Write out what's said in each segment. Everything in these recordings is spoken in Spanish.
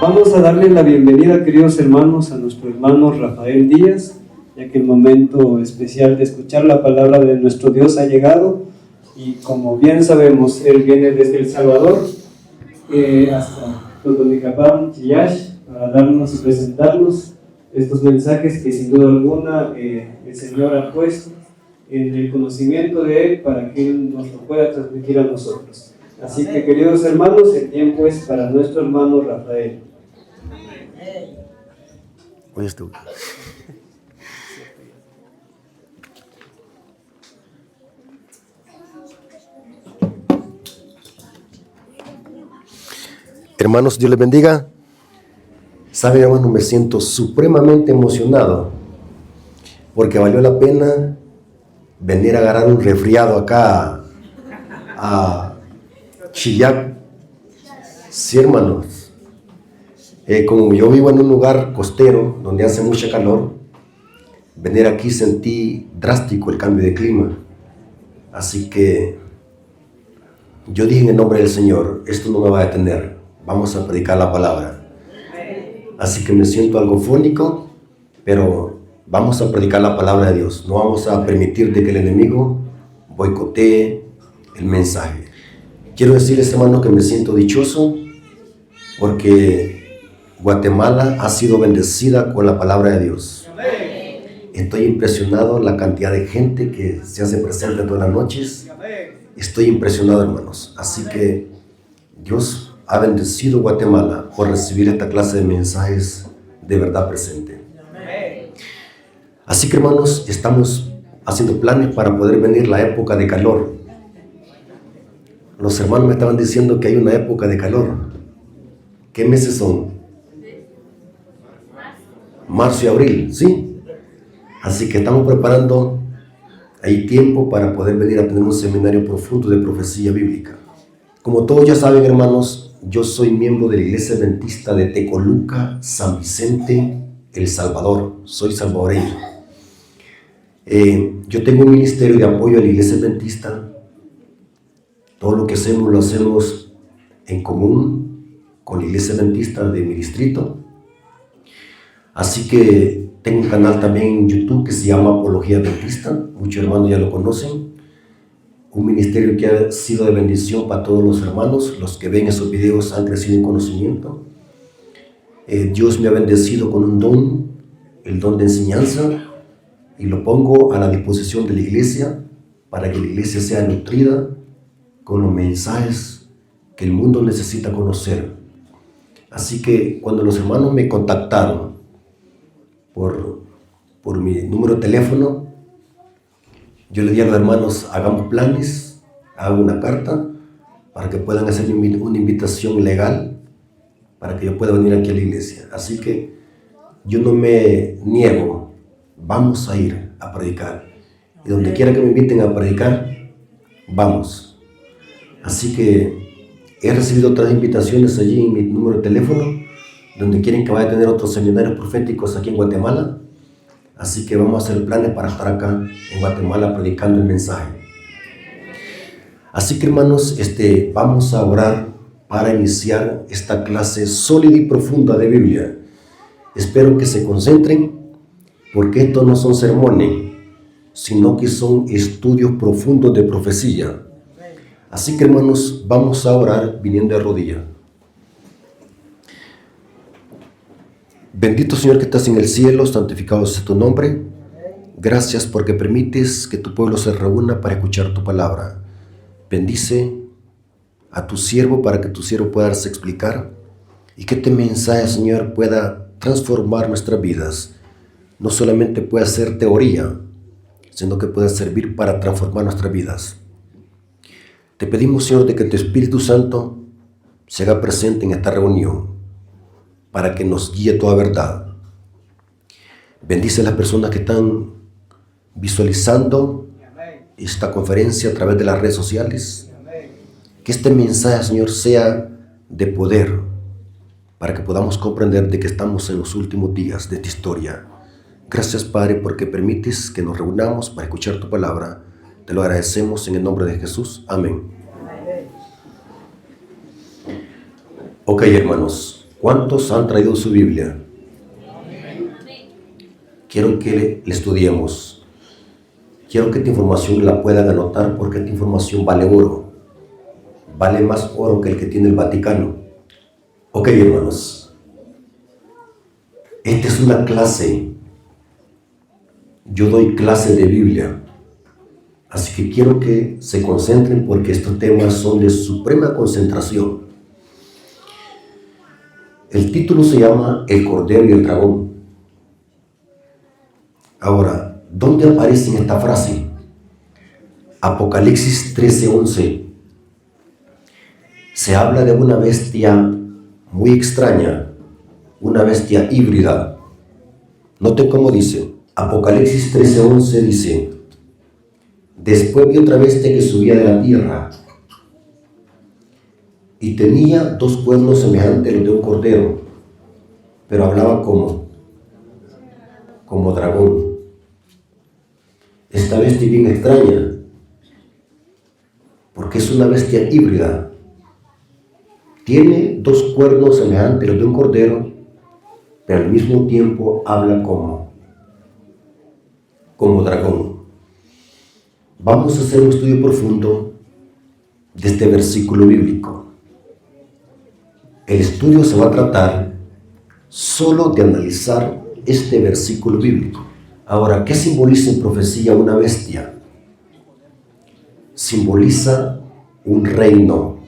Vamos a darle la bienvenida, queridos hermanos, a nuestro hermano Rafael Díaz, ya que el momento especial de escuchar la palabra de nuestro Dios ha llegado, y como bien sabemos, él viene desde El Salvador hasta Totonicapán, Chillash, para darnos y presentarnos estos mensajes que sin duda alguna el Señor ha puesto en el conocimiento de Él para que Él nos lo pueda transmitir a nosotros. Así que, queridos hermanos, el tiempo es para nuestro hermano Rafael. Hermanos, Dios les bendiga. Saben, hermanos, me siento supremamente emocionado porque valió la pena venir a agarrar un resfriado acá a Chillac. Sí, hermanos. Como yo vivo en un lugar costero donde hace mucha calor, venir aquí sentí drástico el cambio de clima. Así que yo dije en el nombre del Señor, esto no me va a detener, vamos a predicar la palabra. Así que me siento algo fónico, pero vamos a predicar la palabra de Dios. No vamos a permitir de que el enemigo boicotee el mensaje. Quiero decirles, hermano, que me siento dichoso porque Guatemala ha sido bendecida con la palabra de Dios. Estoy impresionado la cantidad de gente que se hace presente todas las noches. Estoy impresionado, hermanos. Así que Dios ha bendecido Guatemala por recibir esta clase de mensajes de verdad presente. Así que, hermanos, estamos haciendo planes para poder venir la época de calor. Los hermanos me estaban diciendo que hay una época de calor. ¿Qué meses son? Marzo y abril, ¿sí? Así que estamos preparando, hay tiempo para poder venir a tener un seminario profundo de profecía bíblica. Como todos ya saben, hermanos, yo soy miembro de la Iglesia Adventista de Tecoluca, San Vicente, El Salvador. Soy salvadoreño. Yo tengo un ministerio de apoyo a la Iglesia Adventista. Todo lo que hacemos lo hacemos en común con la Iglesia Adventista de mi distrito. Así que tengo un canal también en YouTube que se llama Apología Adventista. Muchos hermanos ya lo conocen. Un ministerio que ha sido de bendición para todos los hermanos. Los que ven esos videos han crecido en conocimiento. Dios me ha bendecido con un don, el don de enseñanza, y lo pongo a la disposición de la iglesia para que la iglesia sea nutrida con los mensajes que el mundo necesita conocer. Así que cuando los hermanos me contactaron por mi número de teléfono, yo le dije a los hermanos, hagamos planes, hago una carta para que puedan hacer una invitación legal para que yo pueda venir aquí a la iglesia. Así que yo no me niego, vamos a ir a predicar. Y donde quiera que me inviten a predicar, vamos. Así que he recibido otras invitaciones allí en mi número de teléfono, donde quieren que vaya a tener otros seminarios proféticos aquí en Guatemala. Así que vamos a hacer planes para estar acá en Guatemala predicando el mensaje. Así que, hermanos, vamos a orar para iniciar esta clase sólida y profunda de Biblia. Espero que se concentren, porque estos no son sermones, sino que son estudios profundos de profecía. Así que, hermanos, vamos a orar viniendo de rodillas. Bendito Señor que estás en el cielo, santificado sea tu nombre. Gracias porque permites que tu pueblo se reúna para escuchar tu palabra. Bendice a tu siervo para que tu siervo pueda darse a explicar y que este mensaje, Señor, pueda transformar nuestras vidas. No solamente pueda ser teoría, sino que pueda servir para transformar nuestras vidas. Te pedimos, Señor, de que tu Espíritu Santo se haga presente en esta reunión para que nos guíe toda verdad. Bendice a las personas que están visualizando esta conferencia a través de las redes sociales. Que este mensaje, Señor, sea de poder para que podamos comprender de que estamos en los últimos días de esta historia. Gracias, Padre, porque permites que nos reunamos para escuchar tu palabra. Te lo agradecemos en el nombre de Jesús. Amén. Ok, hermanos. ¿Cuántos han traído su Biblia? Quiero que la estudiemos. Quiero que esta información la puedan anotar porque esta información vale oro. Vale más oro que el que tiene el Vaticano. Ok, hermanos. Esta es una clase. Yo doy clase de Biblia. Así que quiero que se concentren porque estos temas son de suprema concentración. El título se llama El Cordero y el Dragón. Ahora, ¿dónde aparece en esta frase? Apocalipsis 13:11. Se habla de una bestia muy extraña, una bestia híbrida. Noten cómo dice. Apocalipsis 13:11 dice: después vi otra bestia que subía de la tierra y tenía 2 cuernos semejantes a los de un cordero, pero hablaba como dragón. Esta bestia es bien extraña, porque es una bestia híbrida. Tiene 2 cuernos semejantes a los de un cordero, pero al mismo tiempo habla como dragón. Vamos a hacer un estudio profundo de este versículo bíblico. El estudio se va a tratar solo de analizar este versículo bíblico. Ahora, ¿qué simboliza en profecía una bestia? Simboliza un reino,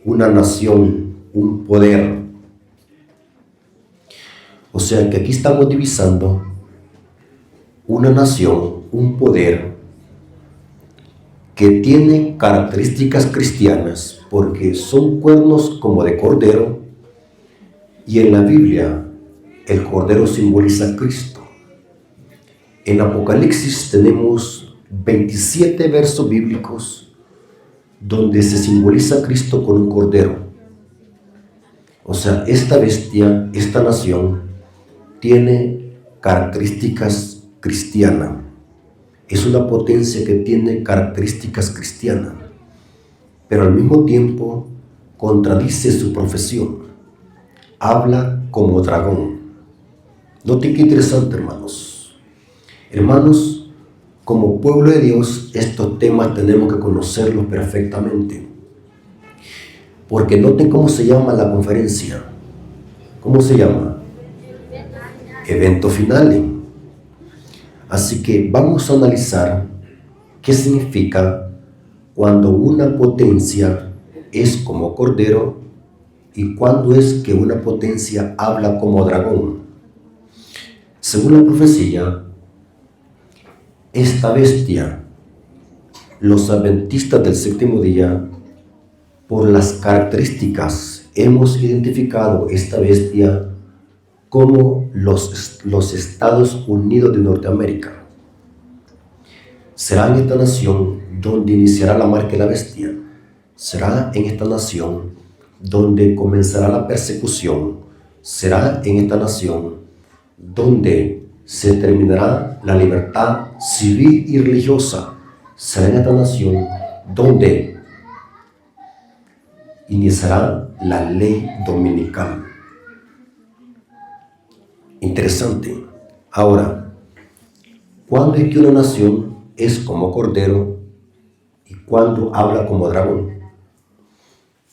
una nación, un poder. O sea que aquí estamos divisando una nación, un poder que tiene características cristianas porque son cuernos como de cordero, y en la Biblia el cordero simboliza a Cristo. En Apocalipsis tenemos 27 versos bíblicos donde se simboliza a Cristo con un cordero. O sea, esta bestia, esta nación, tiene características cristianas. Es una potencia que tiene características cristianas, pero al mismo tiempo contradice su profesión. Habla como dragón. Noten qué interesante, hermanos. Hermanos, como pueblo de Dios, estos temas tenemos que conocerlos perfectamente. Porque noten cómo se llama la conferencia. ¿Cómo se llama? Evento Finale. Así que vamos a analizar qué significa cuando una potencia es como cordero y cuándo es que una potencia habla como dragón. Según la profecía, esta bestia, los adventistas del séptimo día, por las características, hemos identificado esta bestia como los Estados Unidos de Norteamérica. Será en esta nación donde iniciará la marca de la bestia. Será en esta nación donde comenzará la persecución. Será en esta nación donde se terminará la libertad civil y religiosa. Será en esta nación donde iniciará la ley dominical. Interesante. Ahora, ¿cuándo es que una nación es como cordero y cuándo habla como dragón?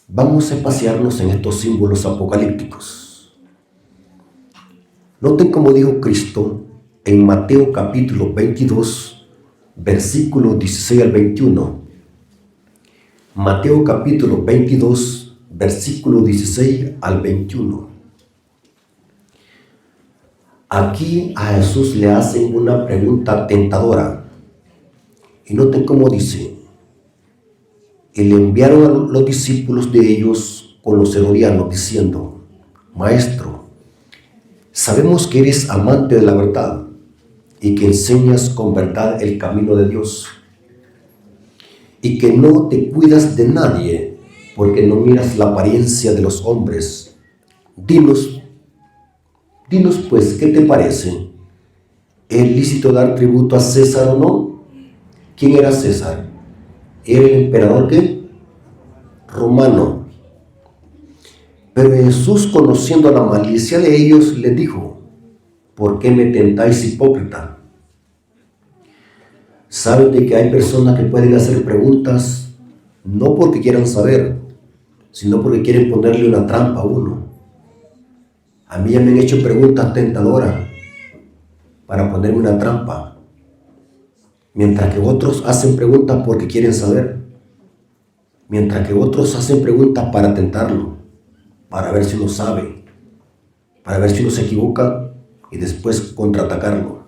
Vamos a pasearnos en estos símbolos apocalípticos. Noten cómo dijo Cristo en Mateo capítulo 22, versículos 16 al 21. Mateo capítulo 22, versículos 16 al 21. Aquí a Jesús le hacen una pregunta tentadora. Y noten cómo dice: y le enviaron a los discípulos de ellos con los herodianos, diciendo: Maestro, sabemos que eres amante de la verdad y que enseñas con verdad el camino de Dios, y que no te cuidas de nadie, porque no miras la apariencia de los hombres. Dinos pues, ¿qué te parece? ¿Es lícito dar tributo a César o no? ¿Quién era César? ¿Era el emperador qué? Romano. Pero Jesús, conociendo la malicia de ellos, les dijo: ¿por qué me tentáis, hipócrita? Saben de que hay personas que pueden hacer preguntas no porque quieran saber, sino porque quieren ponerle una trampa a uno. A mí ya me han hecho preguntas tentadoras para ponerme una trampa, mientras que otros hacen preguntas porque quieren saber, mientras que otros hacen preguntas para tentarlo, para ver si uno sabe, para ver si uno se equivoca y después contraatacarlo.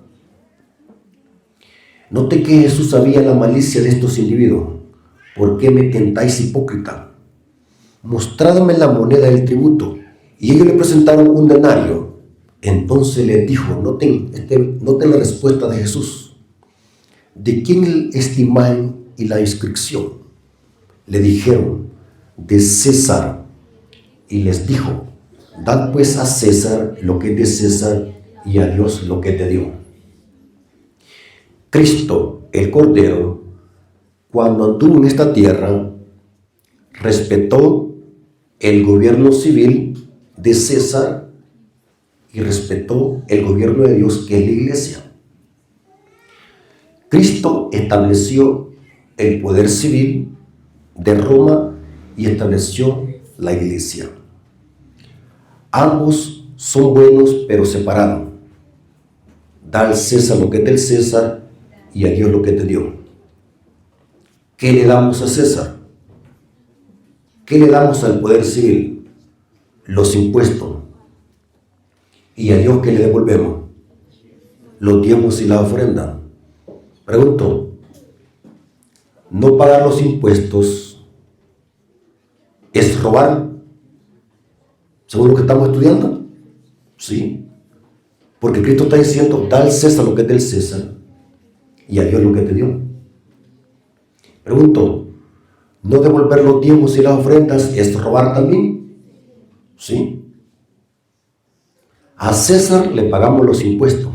Note que Jesús sabía la malicia de estos individuos. ¿Por qué me tentáis, hipócrita? Mostradme la moneda del tributo. Y ellos le presentaron un denario. Entonces les dijo, noten la respuesta de Jesús: ¿de quién estimáis y la inscripción? Le dijeron: de César. Y les dijo: dad pues a César lo que es de César y a Dios lo que es de Dios. Cristo, el Cordero, cuando anduvo en esta tierra, respetó el gobierno civil de César y respetó el gobierno de Dios, que es la iglesia. Cristo estableció el poder civil de Roma y estableció la iglesia. Ambos son buenos, pero separados. Da al César lo que es del César y a Dios lo que te dio. ¿Qué le damos a César? ¿Qué le damos al poder civil? Los impuestos. ¿Y a Dios qué le devolvemos? Los diezmos y la ofrenda. Pregunto, ¿no pagar los impuestos es robar? ¿Según lo que estamos estudiando? Sí. Porque Cristo está diciendo: da al César lo que es del César y a Dios lo que te dio. Pregunto, ¿no devolver los diezmos y las ofrendas es robar también? Sí. A César le pagamos los impuestos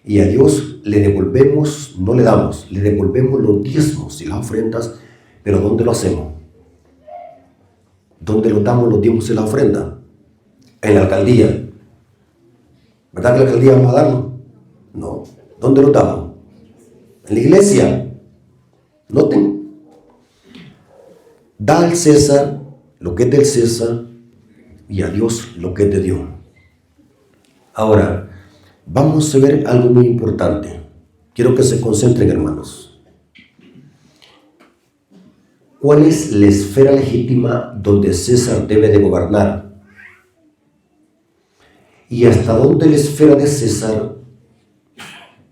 y a Dios le devolvemos, no le damos, le devolvemos los diezmos y las ofrendas. Pero ¿dónde lo hacemos? ¿Dónde lo damos los diezmos y la ofrenda? En la alcaldía. ¿Verdad que la alcaldía vamos a darlo? No. ¿Dónde lo damos? En la iglesia. Noten. Da al César lo que es del César y a Dios lo que es de Dios. Ahora, vamos a ver algo muy importante. Quiero que se concentren, hermanos. ¿Cuál es la esfera legítima donde César debe de gobernar? ¿Y hasta dónde la esfera de César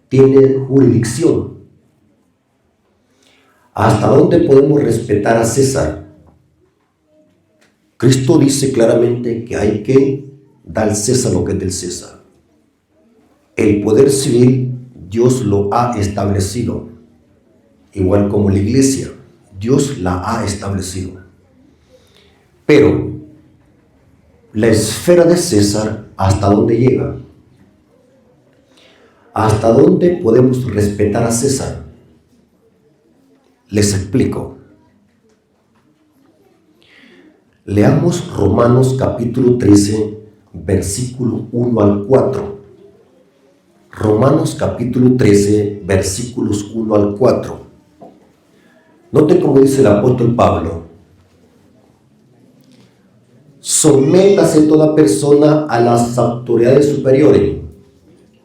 tiene jurisdicción? ¿Hasta dónde podemos respetar a César? Cristo dice claramente que hay que dar al César lo que es del César. El poder civil Dios lo ha establecido, igual como la iglesia. Dios la ha establecido. Pero la esfera de César, ¿hasta dónde llega? ¿Hasta dónde podemos respetar a César? Les explico. Leamos Romanos capítulo 13, versículo 1 al 4. Romanos capítulo 13, versículos 1 al 4. Noten cómo dice el apóstol Pablo: sométase toda persona a las autoridades superiores.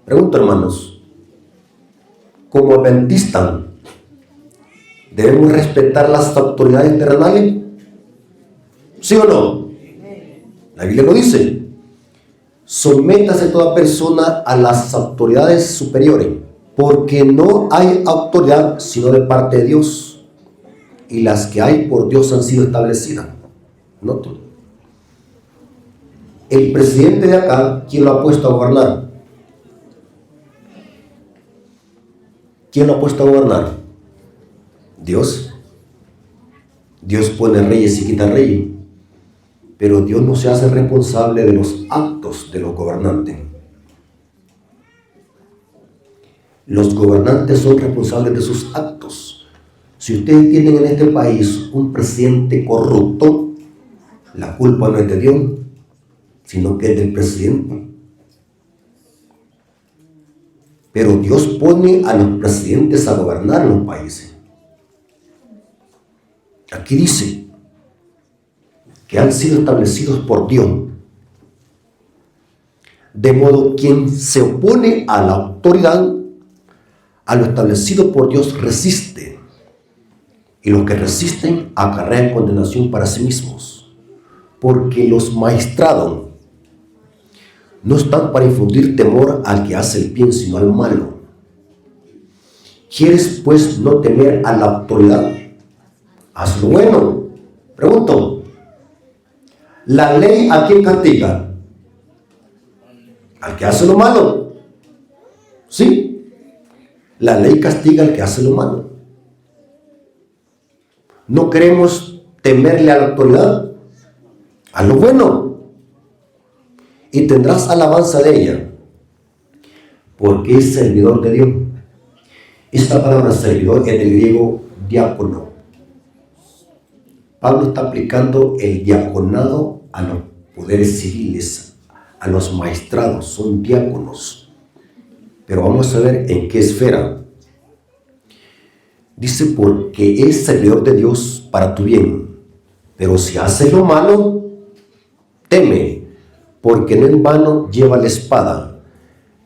Pregunto, hermanos, como adventistas, ¿debemos respetar las autoridades terrenales? ¿Sí o no? La Biblia lo dice. Sométase toda persona a las autoridades superiores, porque no hay autoridad sino de parte de Dios, y las que hay por Dios han sido establecidas. Noten. El presidente de acá, ¿quién lo ha puesto a gobernar? ¿Quién lo ha puesto a gobernar? Dios. Dios pone reyes y quita reyes, pero Dios no se hace responsable de los actos de los gobernantes. Los gobernantes son responsables de sus actos. Si ustedes tienen en este país un presidente corrupto, la culpa no es de Dios, sino que es del presidente. Pero Dios pone a los presidentes a gobernar los países. Aquí dice que han sido establecidos por Dios. De modo, quien se opone a la autoridad, a lo establecido por Dios, resiste. Y los que resisten acarrean condenación para sí mismos. Porque los maestrados no están para infundir temor al que hace el bien, sino al malo. ¿Quieres pues no temer a la autoridad? Haz lo bueno. Pregunto, ¿la ley a quién castiga? Al que hace lo malo. ¿Sí? La ley castiga al que hace lo malo. ¿No queremos temerle a la autoridad? A lo bueno. Y tendrás alabanza de ella, porque es servidor de Dios. Esta palabra servidor es del griego diácono. Pablo está aplicando el diaconado a los poderes civiles, a los maestrados, son diáconos. Pero vamos a ver en qué esfera. Dice, porque es servidor de Dios para tu bien. Pero si haces lo malo, teme, porque no en vano lleva la espada,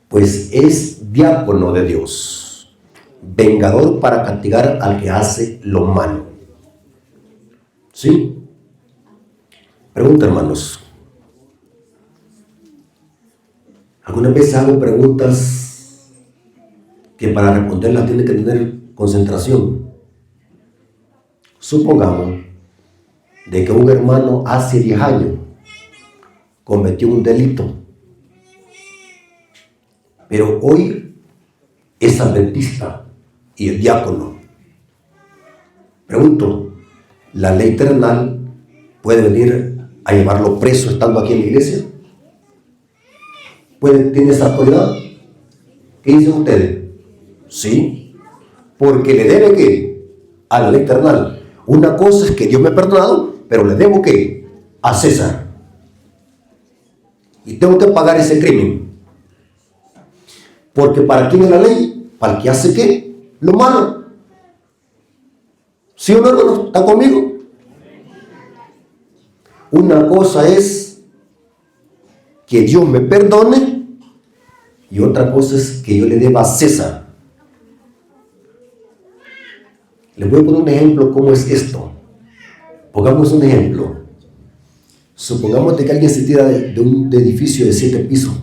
pues es diácono de Dios, vengador para castigar al que hace lo malo. ¿Sí? Pregunta, hermanos. Algunas veces hago preguntas que para responderlas tiene que tener concentración. Supongamos de que un hermano hace 10 años cometió un delito, pero hoy es adventista y es diácono. Pregunto, ¿la ley terrenal puede venir a llevarlo preso estando aquí en la iglesia? ¿Tiene esa autoridad? ¿Qué dicen ustedes? Sí, porque le debe ¿qué? A la ley terrenal. Una cosa es que Dios me ha perdonado, pero le debo ¿qué? A César. Y tengo que pagar ese crimen. Porque ¿para quién es la ley? Para el que hace ¿qué? Lo malo. ¿Sí o no, hermanos? ¿Están conmigo? Una cosa es que Dios me perdone y otra cosa es que yo le deba a César. Les voy a poner un ejemplo cómo es esto. Pongamos un ejemplo. Supongamos que alguien se tira de un edificio de 7 pisos,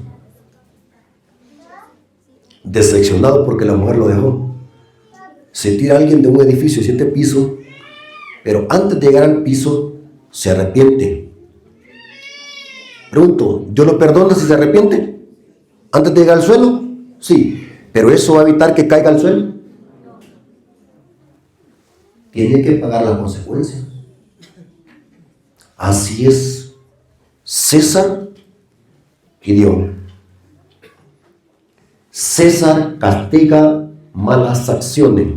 decepcionado porque la mujer lo dejó. Se tira alguien de un edificio de 7 pisos, pero antes de llegar al piso se arrepiente. Pregunto, ¿Dios lo perdona si se arrepiente? ¿Antes de llegar al suelo? Sí, pero eso va a evitar que caiga al suelo. Tiene que pagar las consecuencias. Así es César y Dios. César castiga malas acciones.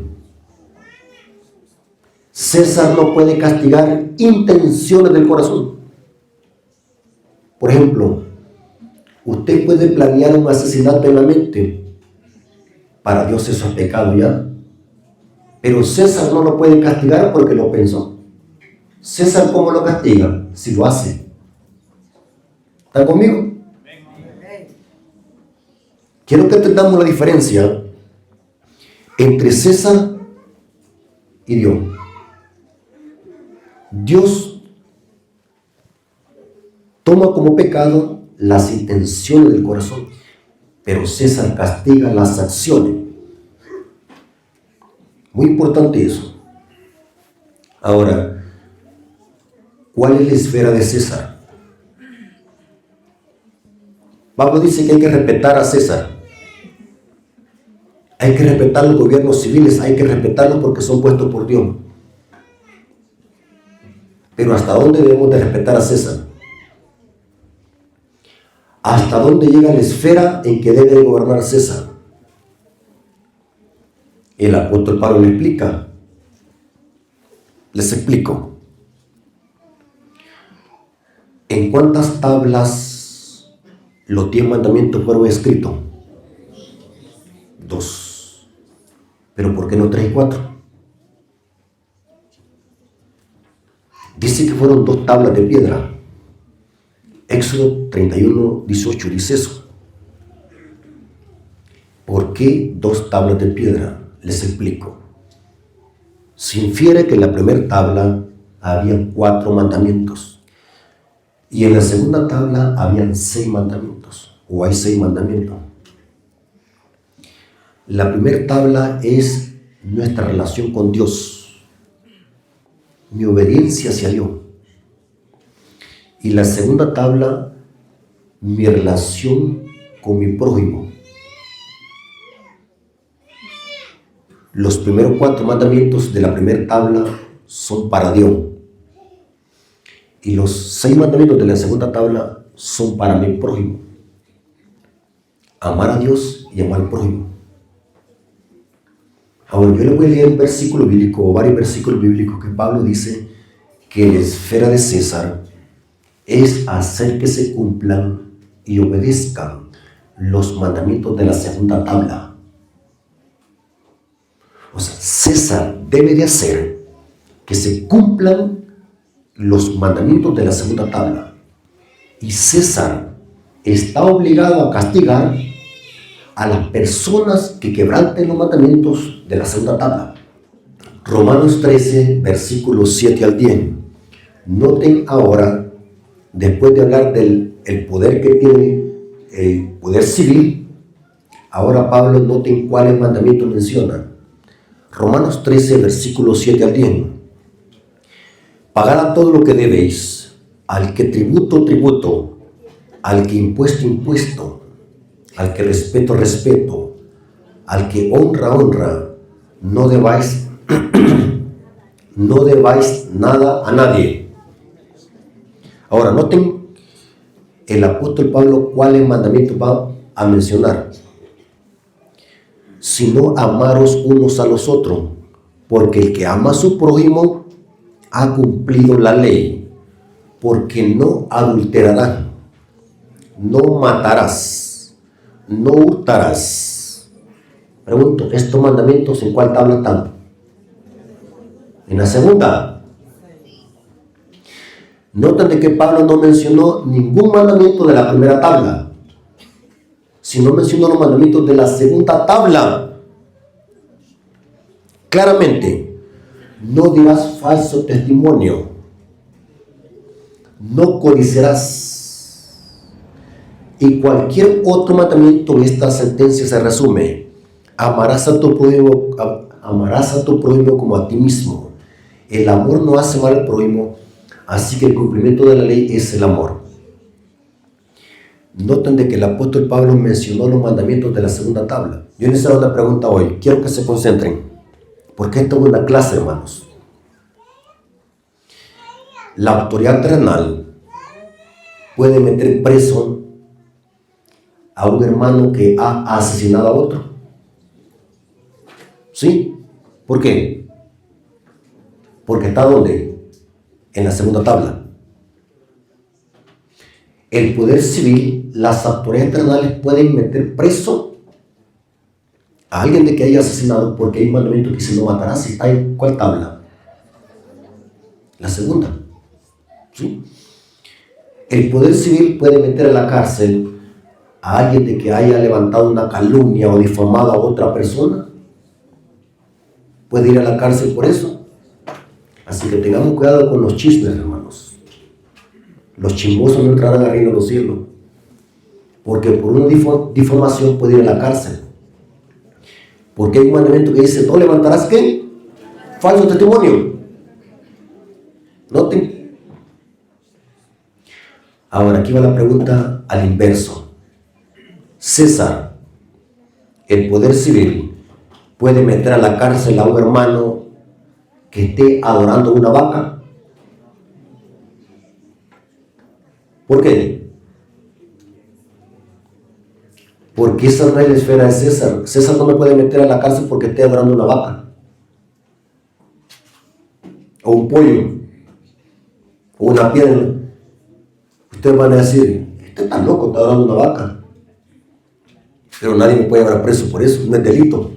César no puede castigar intenciones del corazón. Por ejemplo, usted puede planear un asesinato en la mente. Para Dios eso es pecado ya. Pero César no lo puede castigar porque lo pensó. César, ¿cómo lo castiga? Si lo hace. ¿Están conmigo? Quiero que entendamos la diferencia entre César y Dios. Dios toma como pecado las intenciones del corazón, pero César castiga las acciones. Muy importante eso. Ahora, ¿cuál es la esfera de César? Pablo dice que hay que respetar a César. Hay que respetar los gobiernos civiles, hay que respetarlos porque son puestos por Dios. Pero ¿hasta dónde debemos de respetar a César? ¿Hasta dónde llega la esfera en que debe gobernar César? El apóstol Pablo le explica. Les explico. ¿En cuántas tablas los 10 mandamientos fueron escritos? 2. ¿Pero por qué no 3 y 4? Dice que fueron 2 tablas de piedra. Éxodo 31, 18 dice eso. ¿Por qué 2 tablas de piedra? Les explico. Se infiere que en la primera tabla habían 4 mandamientos y en la segunda tabla habían 6 mandamientos, o hay 6 mandamientos. La primera tabla es nuestra relación con Dios, mi obediencia hacia Dios. Y la segunda tabla, mi relación con mi prójimo. Los primeros 4 mandamientos de la primera tabla son para Dios. Y los 6 mandamientos de la segunda tabla son para mi prójimo. Amar a Dios y amar al prójimo. Ahora yo le voy a leer un versículo bíblico, o varios versículos bíblicos, que Pablo dice que la esfera de César es hacer que se cumplan y obedezcan los mandamientos de la segunda tabla. O sea, César debe de hacer que se cumplan los mandamientos de la segunda tabla. Y César está obligado a castigar a las personas que quebranten los mandamientos de la segunda tabla. Romanos 13, versículos 7 al 10. Noten ahora, después de hablar del poder que tiene el poder civil, ahora Pablo noten cuáles mandamientos menciona. Romanos 13, versículos 7 al 10. Pagad a todo lo que debéis, al que tributo, tributo, al que impuesto, impuesto, al que respeto, respeto, al que honra, honra. No debáis nada a nadie. Ahora, noten el apóstol Pablo cuáles mandamientos va a mencionar. Sino amaros unos a los otros, porque el que ama a su prójimo ha cumplido la ley, porque no adulterarás, no matarás, no hurtarás. Pregunto, ¿estos mandamientos en cuál tabla están? En la segunda. Noten de que Pablo no mencionó ningún mandamiento de la primera tabla, sino mencionó los mandamientos de la segunda tabla. Claramente, no dirás falso testimonio, no codiciarás. Y cualquier otro mandamiento en esta sentencia se resume: amarás a tu prójimo como a ti mismo. El amor no hace mal al prójimo, así que el cumplimiento de la ley es el amor. Noten de que el apóstol Pablo mencionó los mandamientos de la segunda tabla. Yo les hago una pregunta hoy, quiero que se concentren, porque esto es una clase, hermanos. La autoridad terrenal puede meter preso a un hermano que ha asesinado a otro. ¿Sí? ¿Por qué? Porque está ¿dónde? En la segunda tabla. El poder civil, las autoridades terrenales pueden meter preso a alguien de que haya asesinado, porque hay un mandamiento que dice no matarás. ¿Y está en cuál tabla? La segunda. ¿Sí? El poder civil puede meter a la cárcel a alguien de que haya levantado una calumnia o difamado a otra persona. Puede ir a la cárcel por eso. Así que tengamos cuidado con los chismes, hermanos. Los chismosos no entrarán al reino de los cielos, porque por una difamación puede ir a la cárcel. Porque hay un mandamiento que dice: no levantarás ¿qué? Falso testimonio. Noten. Ahora aquí va la pregunta al inverso. César, el poder civil, puede meter a la cárcel a un hermano que esté adorando una vaca. ¿Por qué? Porque esa no es la esfera de César. César no me puede meter a la cárcel porque esté adorando una vaca, o un pollo, o una piedra. Ustedes van a decir, este está loco, está adorando una vaca. Pero nadie me puede llevar preso por eso, no es delito.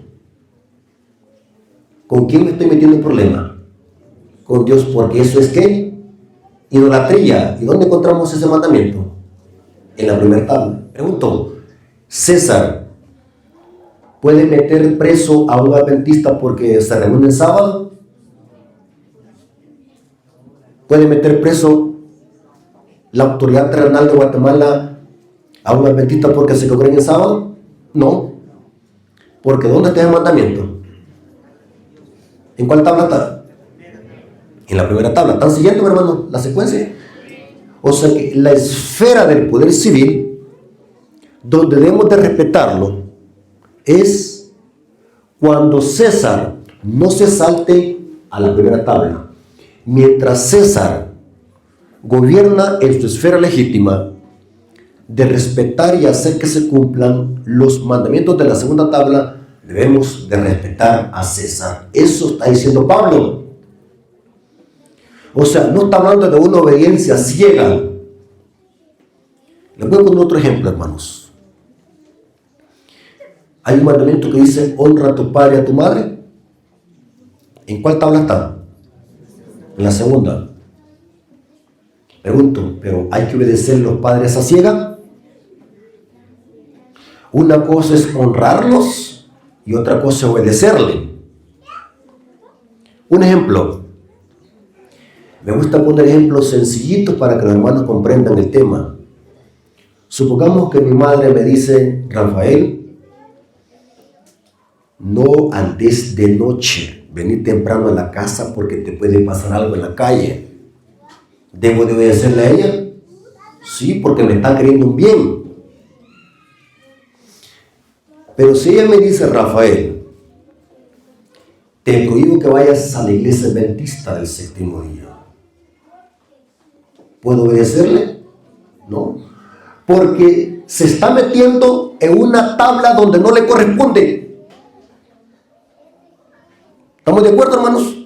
¿Con quién me estoy metiendo en problema? Con Dios, porque eso es ¿qué? Idolatría. ¿Y dónde encontramos ese mandamiento? En la primera tabla. Pregunto, ¿César puede meter preso a un adventista porque se reúne el sábado? ¿Puede meter preso la autoridad terrenal de Guatemala a un adventista porque se congrega el sábado? No. Porque ¿dónde está el mandamiento? ¿En cuál tabla está? En la primera tabla. ¿Están siguiendo, hermano, la secuencia? O sea que la esfera del poder civil, donde debemos de respetarlo, es cuando César no se salte a la primera tabla. Mientras César gobierna en su esfera legítima de respetar y hacer que se cumplan los mandamientos de la segunda tabla, debemos de respetar a César. Eso está diciendo Pablo. O sea, no está hablando de una obediencia ciega. Les voy a poner otro ejemplo, hermanos. Hay un mandamiento que dice, honra a tu padre y a tu madre. ¿En cuál tabla está? En la segunda. Pregunto, ¿pero hay que obedecer a los padres a ciega? Una cosa es honrarlos y otra cosa es obedecerle. Un ejemplo. Me gusta poner ejemplos sencillitos para que los hermanos comprendan el tema. Supongamos que mi madre me dice, Rafael, no andes de noche, vení temprano a la casa porque te puede pasar algo en la calle. ¿Debo de obedecerle a ella? Sí, porque me está queriendo un bien. Pero si ella me dice, Rafael, te prohíbo que vayas a la iglesia adventista del séptimo día, ¿puedo obedecerle? No, porque se está metiendo en una tabla donde no le corresponde. ¿Estamos de acuerdo, hermanos?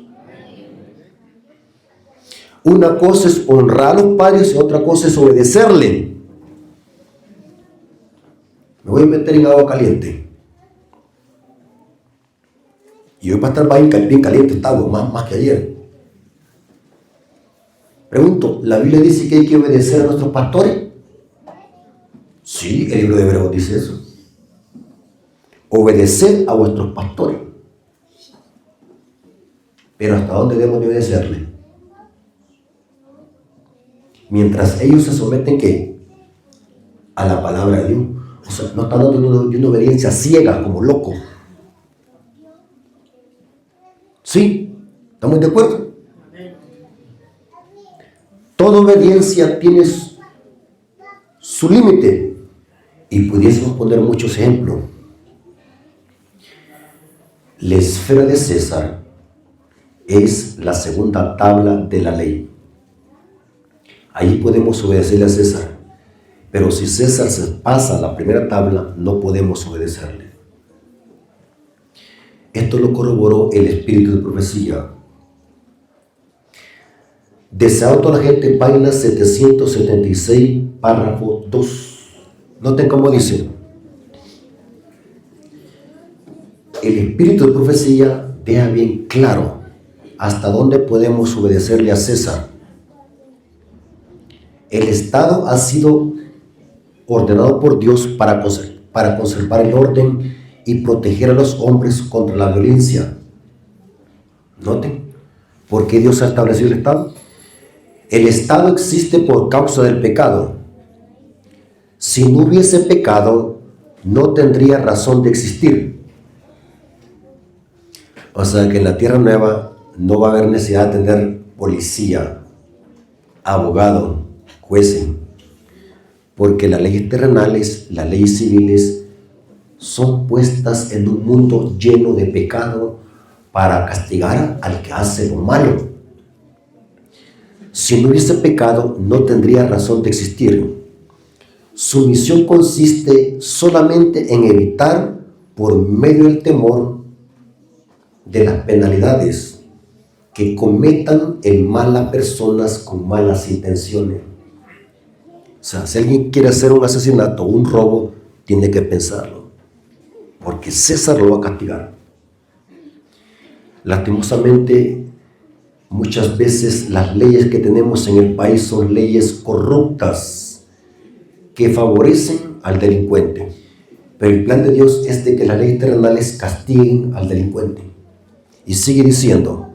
Una cosa es honrar a los padres y otra cosa es obedecerle. Me voy a meter en agua caliente. Y hoy va a estar bien caliente esta agua, más que ayer. Pregunto, ¿la Biblia dice que hay que obedecer a nuestros pastores? Sí, el libro de Hebreos dice eso. Obedeced a vuestros pastores. Pero ¿hasta dónde debemos de obedecerle? Mientras ellos se someten, ¿qué? A la palabra de Dios. O sea, no están dando una obediencia ciega, como loco. ¿Sí? ¿Estamos de acuerdo? Toda obediencia tiene su límite. Y pudiésemos poner muchos ejemplos. La esfera de César es la segunda tabla de la ley. Ahí podemos obedecerle a César. Pero si César se pasa a la primera tabla, no podemos obedecerle. Esto lo corroboró el espíritu de profecía. Deseado toda la gente, página 776, párrafo 2. Noten cómo dice. El espíritu de profecía deja bien claro hasta dónde podemos obedecerle a César. El Estado ha sido ordenado por Dios para conservar el orden y proteger a los hombres contra la violencia. Noten, ¿por qué Dios ha establecido el Estado? El Estado existe por causa del pecado. Si no hubiese pecado, no tendría razón de existir. O sea que en la Tierra Nueva no va a haber necesidad de tener policía, abogado, jueces, porque las leyes terrenales, las leyes civiles, son puestas en un mundo lleno de pecado para castigar al que hace lo malo. Si no hubiese pecado, no tendría razón de existir. Su misión consiste solamente en evitar, por medio del temor, de las penalidades, que cometan el mal a personas con malas intenciones. O sea, si alguien quiere hacer un asesinato o un robo, tiene que pensarlo, porque César lo va a castigar. Lastimosamente, muchas veces las leyes que tenemos en el país son leyes corruptas que favorecen al delincuente. Pero el plan de Dios es de que las leyes terrenales castiguen al delincuente. Y sigue diciendo,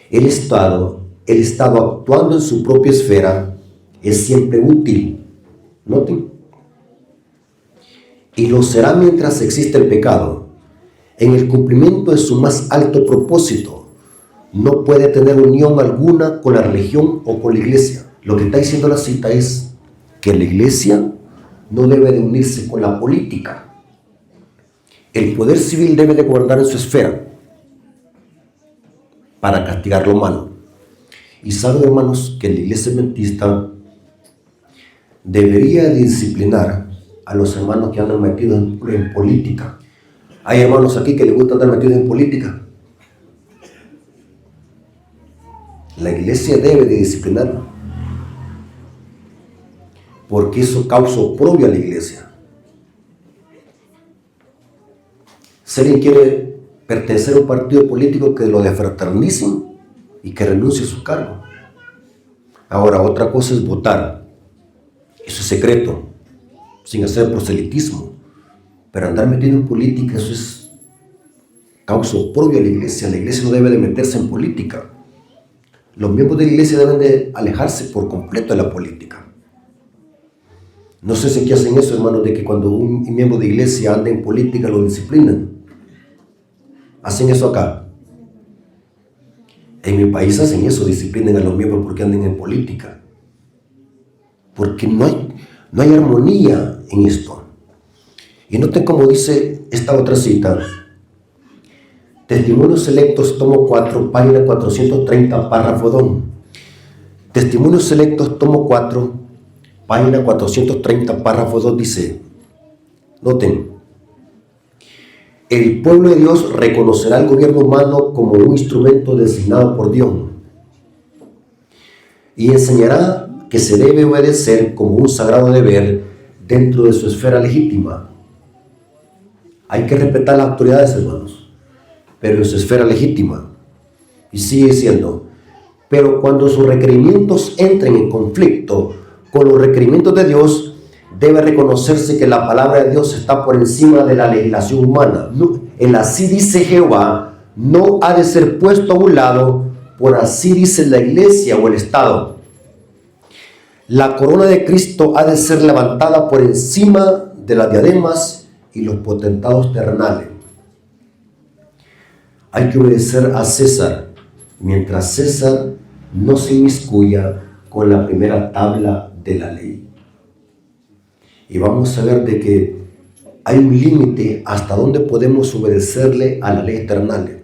el Estado actuando en su propia esfera es siempre útil. Noten. Y lo será mientras exista el pecado. En el cumplimiento de su más alto propósito, no puede tener unión alguna con la religión o con la iglesia. Lo que está diciendo la cita es que la iglesia no debe de unirse con la política. El poder civil debe de guardar en su esfera para castigar lo malo. Y saben, hermanos, que la iglesia adventista debería disciplinar a los hermanos que andan metidos en política. Hay hermanos aquí que les gusta andar metidos en política. La iglesia debe de disciplinarlo, porque eso causa oprobio a la iglesia. Si alguien quiere pertenecer a un partido político, que lo defraternicen y que renuncie a su cargo. Ahora, otra cosa es votar. Eso es secreto, sin hacer proselitismo. Pero andar metido en política, eso es causa oprobio a la iglesia. La iglesia no debe de meterse en política. Los miembros de la iglesia deben de alejarse por completo de la política. No sé si aquí hacen eso, hermanos, de que cuando un miembro de iglesia anda en política lo disciplinan. ¿Hacen eso acá? En mi país hacen eso, disciplinen a los miembros porque anden en política. Porque no hay armonía en esto. Y noten cómo dice esta otra cita. Testimonios Selectos, tomo 4, página 430, párrafo 2. Testimonios Selectos, tomo 4, página 430, párrafo 2 dice, noten, el pueblo de Dios reconocerá al gobierno humano como un instrumento designado por Dios y enseñará que se debe obedecer como un sagrado deber dentro de su esfera legítima. Hay que respetar las autoridades, hermanos, pero en su esfera legítima. Y sigue diciendo, pero cuando sus requerimientos entren en conflicto con los requerimientos de Dios, debe reconocerse que la palabra de Dios está por encima de la legislación humana. El así dice Jehová no ha de ser puesto a un lado, por así dice la iglesia o el Estado. La corona de Cristo ha de ser levantada por encima de las diademas y los potentados terrenales. Hay que obedecer a César, mientras César no se inmiscuya con la primera tabla de la ley. Y vamos a ver de que hay un límite hasta donde podemos obedecerle a la ley eternal.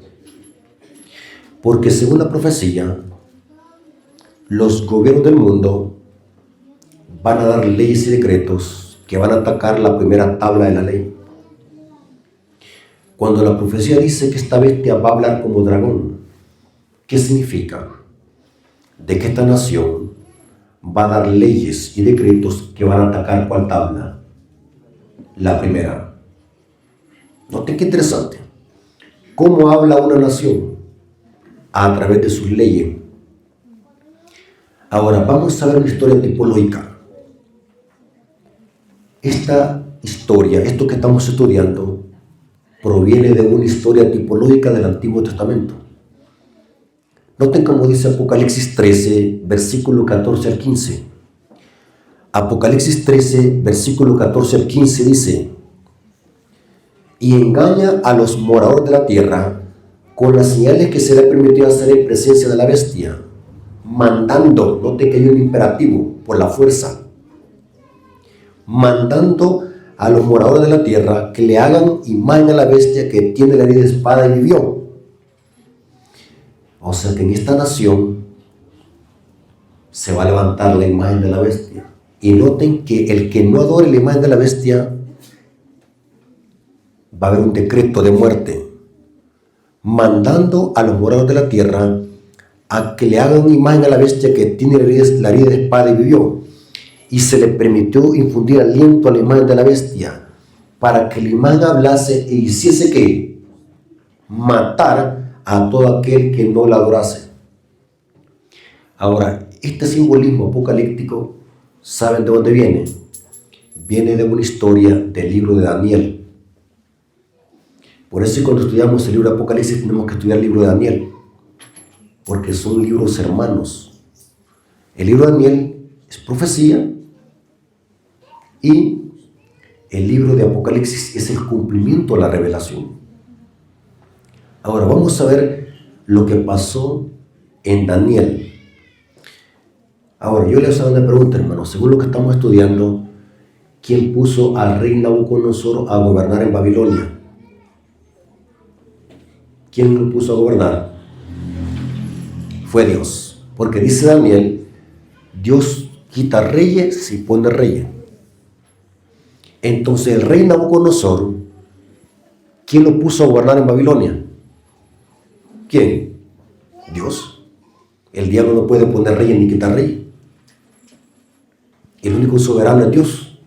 Porque según la profecía, los gobiernos del mundo van a dar leyes y decretos que van a atacar la primera tabla de la ley. Cuando la profecía dice que esta bestia va a hablar como dragón, ¿qué significa? De que esta nación va a dar leyes y decretos que van a atacar ¿cuál tabla? La primera. Noten qué interesante. ¿Cómo habla una nación? A través de sus leyes. Ahora vamos a ver una historia tipológica. Esta historia, esto que estamos estudiando, proviene de una historia tipológica del Antiguo Testamento. Noten cómo dice Apocalipsis 13, versículo 14 al 15. Apocalipsis 13, versículo 14 al 15 dice, y engaña a los moradores de la tierra con las señales que se le permitió hacer en presencia de la bestia, mandando, noten que hay un imperativo, por la fuerza, mandando a los moradores de la tierra que le hagan imagen a la bestia que tiene la herida de espada y vivió. O sea que en esta nación se va a levantar la imagen de la bestia. Y noten que el que no adore la imagen de la bestia, va a haber un decreto de muerte, mandando a los moradores de la tierra a que le hagan imagen a la bestia que tiene la herida de espada y vivió. y se le permitió infundir aliento a la imagen de la bestia para que la imagen hablase e hiciese que matar a todo aquel que no la adorase. Ahora, este simbolismo apocalíptico, ¿saben de dónde viene? Viene de una historia del libro de Daniel. Por eso cuando estudiamos el libro de Apocalipsis tenemos que estudiar el libro de Daniel, porque son libros hermanos. El libro de Daniel es profecía y el libro de Apocalipsis es el cumplimiento de la revelación. Ahora vamos a ver lo que pasó en Daniel. Ahora yo les hago una pregunta, hermanos. Según lo que estamos estudiando, ¿quién puso al rey Nabucodonosor a gobernar en Babilonia? ¿Quién lo puso a gobernar? Fue Dios. Porque dice Daniel, Dios quita reyes y pone reyes. Entonces el rey Nabucodonosor, ¿quién lo puso a gobernar en Babilonia? ¿Quién? Dios. El diablo no puede poner reyes ni quitar reyes. El único soberano es Dios.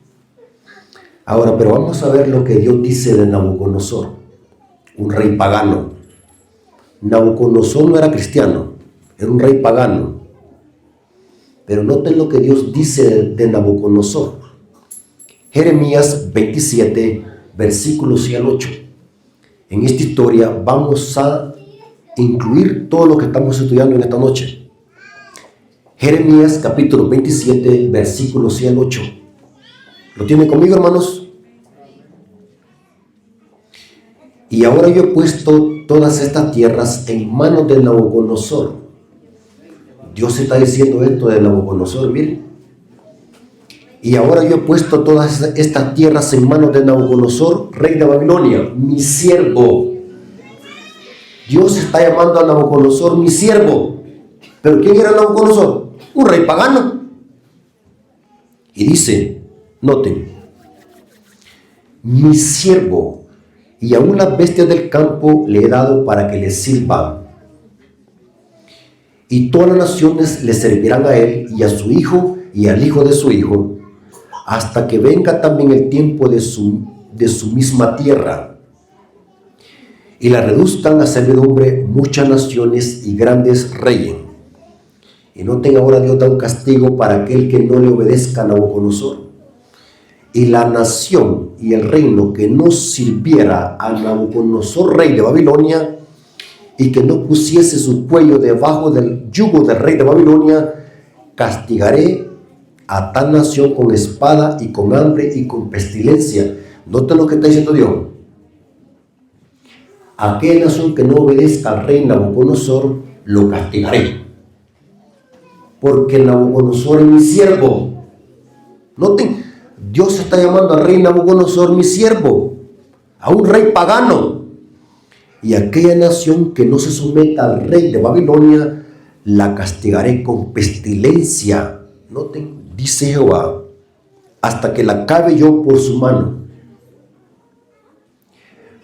Ahora, pero vamos a ver lo que Dios dice de Nabucodonosor, un rey pagano. Nabucodonosor no era cristiano, era un rey pagano. Pero noten lo que Dios dice de Nabucodonosor. Jeremías 27, versículos 6 al 8. En esta historia vamos a incluir todo lo que estamos estudiando en esta noche. Jeremías capítulo 27, versículos 6 al 8. ¿Lo tienen conmigo, hermanos? Y ahora yo he puesto todas estas tierras en manos de Nabucodonosor. Dios está diciendo esto de Nabucodonosor, miren. Y ahora yo he puesto todas estas tierras en manos de Nabucodonosor, rey de Babilonia, mi siervo. Dios está llamando a Nabucodonosor mi siervo. ¿Pero quién era Nabucodonosor? Un rey pagano. Y dice, noten, mi siervo, y aún las bestias del campo le he dado para que le sirvan. Y todas las naciones le servirán a él y a su hijo y al hijo de su hijo, hasta que venga también el tiempo de su misma tierra, y la reduzcan a servidumbre muchas naciones y grandes reyes. Y noten ahora, Dios da un castigo para aquel que no le obedezca a Nabucodonosor. Y la nación y el reino que no sirviera a Nabucodonosor, rey de Babilonia, y que no pusiese su cuello debajo del yugo del rey de Babilonia, castigaré a tal nación con espada y con hambre y con pestilencia. Noten lo que está diciendo Dios. Aquella nación que no obedezca al rey Nabucodonosor, lo castigaré. Porque Nabucodonosor es mi siervo. Noten, Dios está llamando al rey Nabucodonosor mi siervo, a un rey pagano. Y aquella nación que no se someta al rey de Babilonia, la castigaré con pestilencia. Noten, dice Jehová, hasta que la acabe yo por su mano.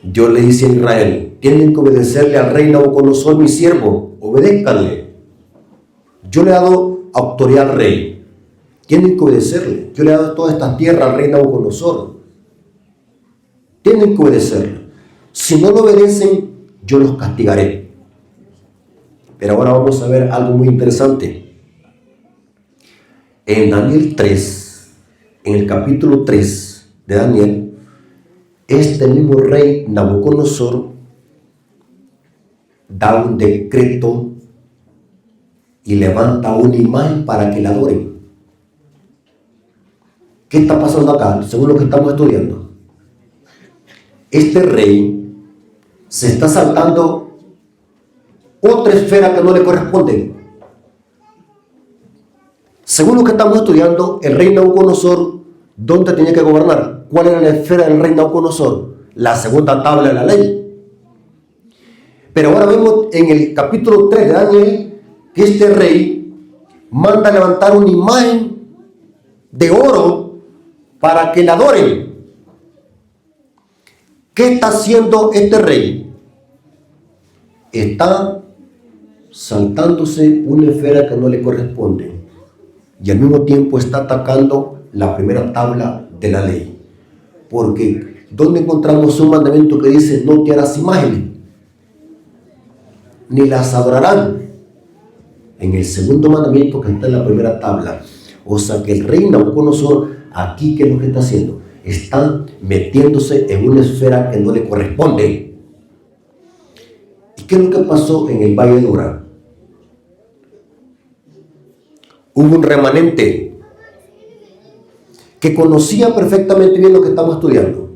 Dios le dice a Israel, tienen que obedecerle al rey Nabucodonosor mi siervo, obedézcanle. Yo le he dado autoridad al rey, tienen que obedecerle. Yo le he dado toda esta tierra al rey Nabucodonosor, tienen que obedecerle. Si no lo obedecen, yo los castigaré. Pero ahora vamos a ver algo muy interesante. En Daniel 3, en el capítulo 3 de Daniel, este mismo rey Nabucodonosor da un decreto y levanta una imagen para que la adoren. ¿Qué está pasando acá? Según lo que estamos estudiando, este rey se está saltando otra esfera que no le corresponde. Según lo que estamos estudiando, el rey Nabucodonosor, ¿dónde tenía que gobernar? ¿Cuál era la esfera del rey Nabucodonosor? La segunda tabla de la ley. Pero ahora vemos en el capítulo 3 de Daniel que este rey manda levantar una imagen de oro para que la adoren. ¿Qué está haciendo este rey? Está saltándose una esfera que no le corresponde. y al mismo tiempo está atacando la primera tabla de la ley. Porque ¿dónde encontramos un mandamiento que dice no te harás imágenes, ni las adorarán? En el segundo mandamiento que está en la primera tabla. O sea que el rey Nabucodonosor aquí, ¿qué es lo que está haciendo? Está metiéndose en una esfera que no le corresponde. ¿Y qué es lo que pasó en el Valle de Dura? Hubo un remanente que conocía perfectamente bien lo que estamos estudiando.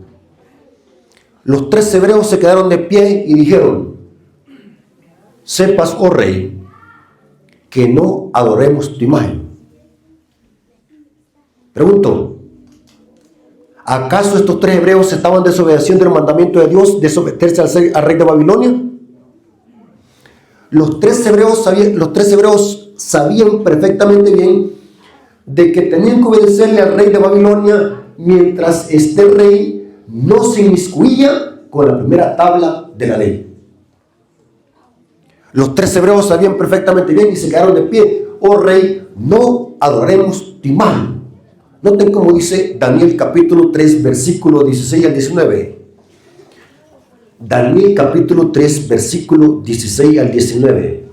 Los 3 hebreos se quedaron de pie y dijeron: sepas, oh rey, que no adoremos tu imagen. Pregunto, ¿acaso estos 3 hebreos estaban desobedeciendo el mandamiento de Dios de someterse al rey de Babilonia? Los tres hebreos sabían perfectamente bien de que tenían que obedecerle al rey de Babilonia mientras este rey no se inmiscuía con la primera tabla de la ley. Los 3 hebreos sabían perfectamente bien y se quedaron de pie: oh rey, no adoraremos tu imagen. Noten cómo dice Daniel capítulo 3, versículo 16 al 19. Daniel capítulo 3, versículo 16 al 19.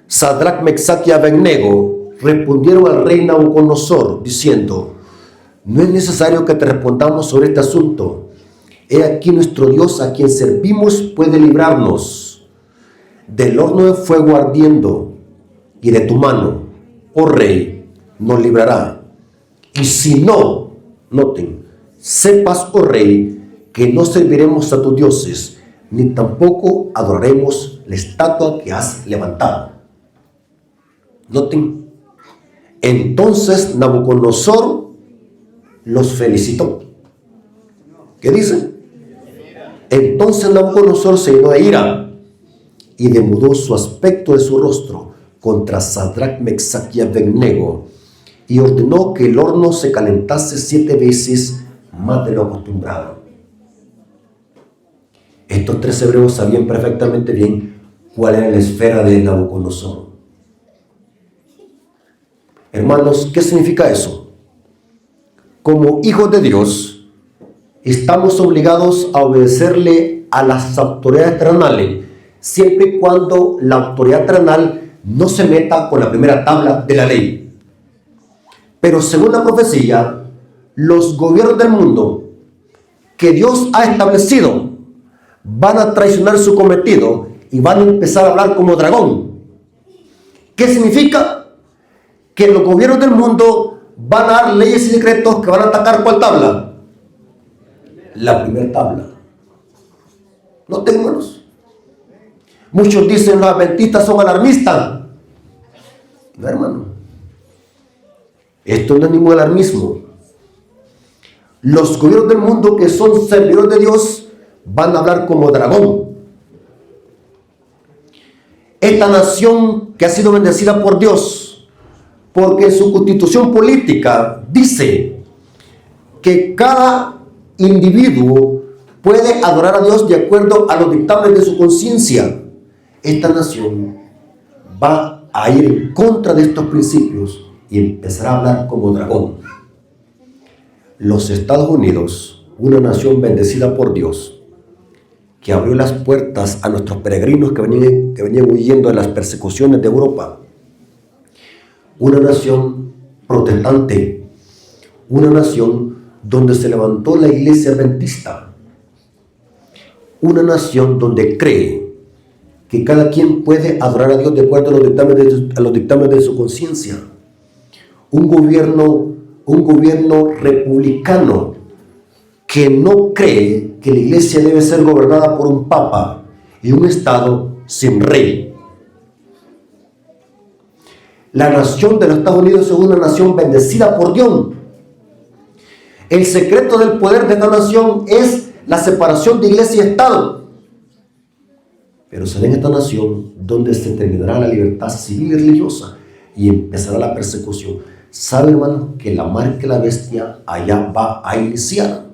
Sadrach, Mesach y Abednego respondieron al rey Nabucodonosor diciendo: no es necesario que te respondamos sobre este asunto. He aquí nuestro Dios, a quien servimos, puede librarnos del horno de fuego ardiendo, y de tu mano, oh rey, nos librará. Y si no, noten, sepas, oh rey, que no serviremos a tus dioses, ni tampoco adoraremos la estatua que has levantado. Noten, entonces Nabucodonosor los felicitó. ¿Qué dice? Entonces Nabucodonosor se llenó de ira y demudó su aspecto de su rostro contra Sadrach, Mesach y Abednego, y ordenó que el horno se calentase 7 veces más de lo acostumbrado. Estos 3 hebreos sabían perfectamente bien cuál era la esfera de Nabucodonosor. Hermanos, ¿qué significa eso? Como hijos de Dios, estamos obligados a obedecerle a las autoridades terrenales, siempre y cuando la autoridad terrenal no se meta con la primera tabla de la ley. Pero según la profecía, los gobiernos del mundo que Dios ha establecido van a traicionar su cometido y van a empezar a hablar como dragón. ¿Qué significa? Que los gobiernos del mundo van a dar leyes y decretos que van a atacar ¿cuál tabla? La primera tabla. ¿No tenemos? Muchos dicen los adventistas son alarmistas. No, hermano. Esto no es ningún alarmismo. Los gobiernos del mundo que son servidores de Dios van a hablar como dragón. Esta nación que ha sido bendecida por Dios, porque su constitución política dice que cada individuo puede adorar a Dios de acuerdo a los dictámenes de su conciencia. Esta nación va a ir en contra de estos principios y empezará a hablar como dragón. Los Estados Unidos, una nación bendecida por Dios, que abrió las puertas a nuestros peregrinos que venían huyendo de las persecuciones de Europa. Una nación protestante, una nación donde se levantó la iglesia adventista, una nación donde cree que cada quien puede adorar a Dios de acuerdo a los dictámenes de su conciencia. Un gobierno republicano que no cree que la iglesia debe ser gobernada por un papa y un estado sin rey. La nación de los Estados Unidos es una nación bendecida por Dios. El secreto del poder de esta nación es la separación de iglesia y estado. Pero será en esta nación donde se terminará la libertad civil y religiosa y empezará la persecución. ¿Sabe, hermano, que la marca de la bestia allá va a iniciar?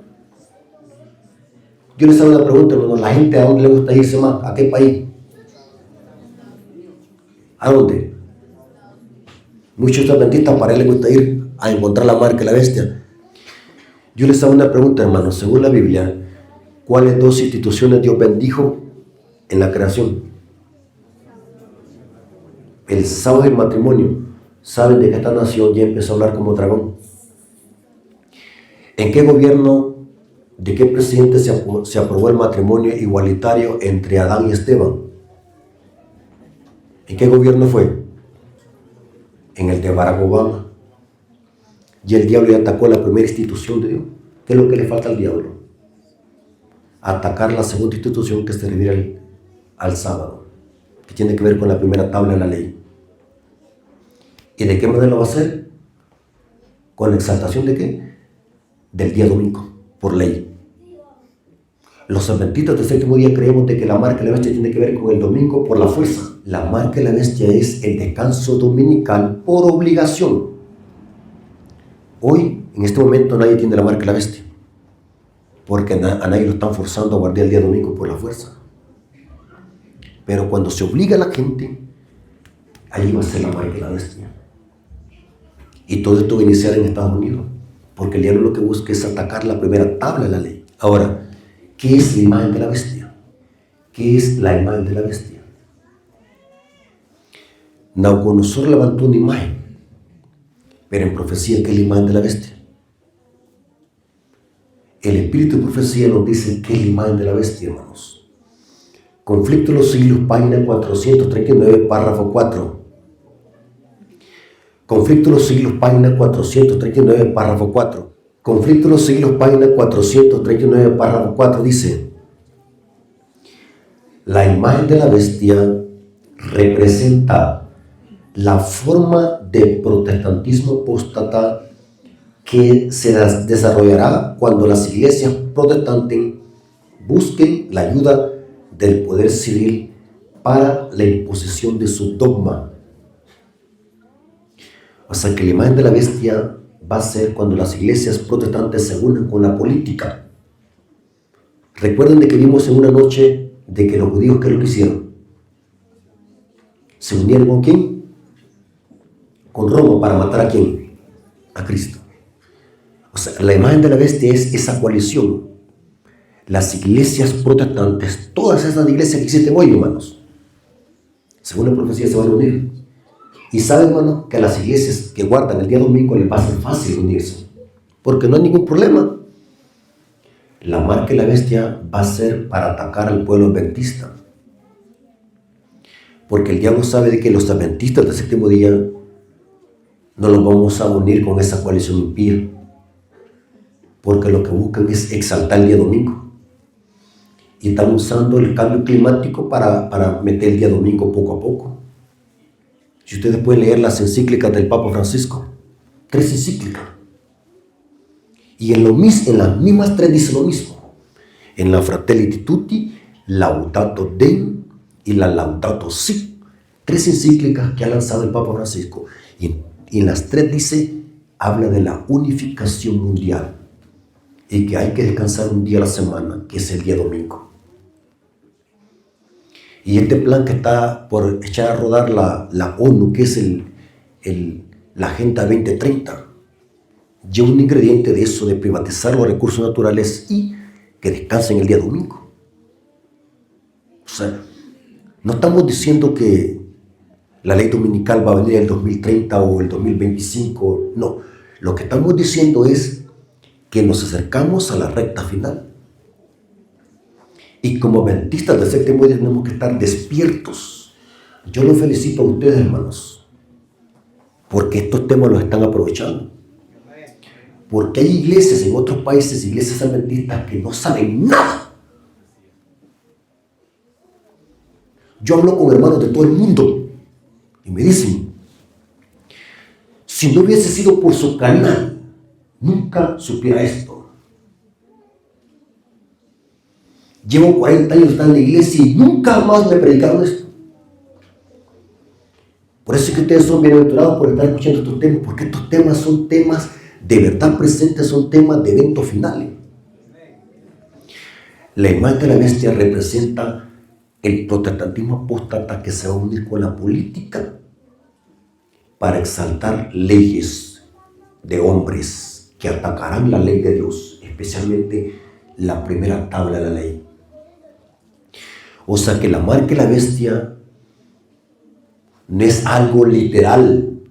Yo les hago una pregunta, hermano. ¿La gente a dónde le gusta irse más? ¿A qué país? ¿A dónde? Muchos adventistas para él les gusta ir a encontrar la marca de la bestia. Yo les hago una pregunta, hermanos. Según la Biblia, ¿cuáles dos instituciones Dios bendijo en la creación? El sábado y el matrimonio. ¿Saben de que esta nación ya empezó a hablar como dragón? ¿En qué gobierno, de qué presidente se aprobó el matrimonio igualitario entre Adán y Esteban? ¿En qué gobierno fue? En el de Barack Obama. Y el diablo ya atacó la primera institución de Dios. ¿Qué es lo que le falta al diablo? Atacar la segunda institución, que se refiere al sábado, que tiene que ver con la primera tabla de la ley. ¿Y de qué manera lo va a hacer? ¿Con la exaltación de qué? Del día domingo, por ley. Los adventistas del séptimo día creemos de que la marca de la bestia tiene que ver con el domingo por la fuerza. La marca de la bestia es el descanso dominical por obligación. Hoy, en este momento, nadie tiene la marca de la bestia, porque a nadie lo están forzando a guardar el día domingo por la fuerza. Pero cuando se obliga a la gente, ahí va a ser la marca de la bestia. Y todo esto va a iniciar en Estados Unidos, porque el diablo lo que busca es atacar la primera tabla de la ley. Ahora, ¿qué es la imagen de la bestia? ¿Qué es la imagen de la bestia? Nabucodonosor levantó una imagen, pero en profecía, ¿qué es la imagen de la bestia? El espíritu de profecía nos dice qué es la imagen de la bestia, hermanos. Conflicto de los siglos, página 439, párrafo 4. Conflicto de los siglos, página 439, párrafo 4. Conflicto de los siglos, página 439, párrafo 4 dice: la imagen de la bestia representa la forma de protestantismo apóstata que se desarrollará cuando las iglesias protestantes busquen la ayuda del poder civil para la imposición de su dogma. O sea que la imagen de la bestia va a ser cuando las iglesias protestantes se unan con la política. Recuerden de que vimos en una noche de que los judíos, ¿qué es lo que hicieron? ¿Se unieron con quién? Con Roma, para matar ¿a quién? A Cristo. O sea, la imagen de la bestia es esa coalición. Las iglesias protestantes, todas esas iglesias que existen hoy, hermanos, según la profecía, se van a unir. Y saben, hermanos, que a las iglesias que guardan el día domingo les va a ser fácil unirse, porque no hay ningún problema. La marca de la bestia va a ser para atacar al pueblo adventista, porque el diablo sabe de que los adventistas del séptimo día no los vamos a unir con esa coalición impía, porque lo que buscan es exaltar el día domingo. Y están usando el cambio climático para meter el día domingo poco a poco. Si ustedes pueden leer las encíclicas del Papa Francisco, 3 encíclicas. Y en las mismas 3 dice lo mismo. En la Fratelli Tutti, Laudato Deum y la Laudato Si. 3 encíclicas que ha lanzado el Papa Francisco. Y en las 3 dice, habla de la unificación mundial. Y que hay que descansar un día a la semana, que es el día domingo. Y este plan que está por echar a rodar la ONU, que es la Agenda 2030, lleva un ingrediente de eso, de privatizar los recursos naturales y que descansen el día domingo. O sea, no estamos diciendo que la ley dominical va a venir en el 2030 o el 2025, no. Lo que estamos diciendo es que nos acercamos a la recta final. Y como adventistas del séptimo día tenemos que estar despiertos. Yo los felicito a ustedes, hermanos, porque estos temas los están aprovechando. Porque hay iglesias en otros países, iglesias adventistas, que no saben nada. Yo hablo con hermanos de todo el mundo y me dicen, si no hubiese sido por su canal, nunca supiera esto. Llevo 40 años en la iglesia y nunca más me predicaron esto. Por eso es que ustedes son bienaventurados por estar escuchando estos temas, porque estos temas son temas de verdad presentes, son temas de eventos finales. La imagen de la bestia representa el protestantismo apóstata que se va a unir con la política para exaltar leyes de hombres que atacarán la ley de Dios, especialmente la primera tabla de la ley. O sea que la marca de la bestia no es algo literal,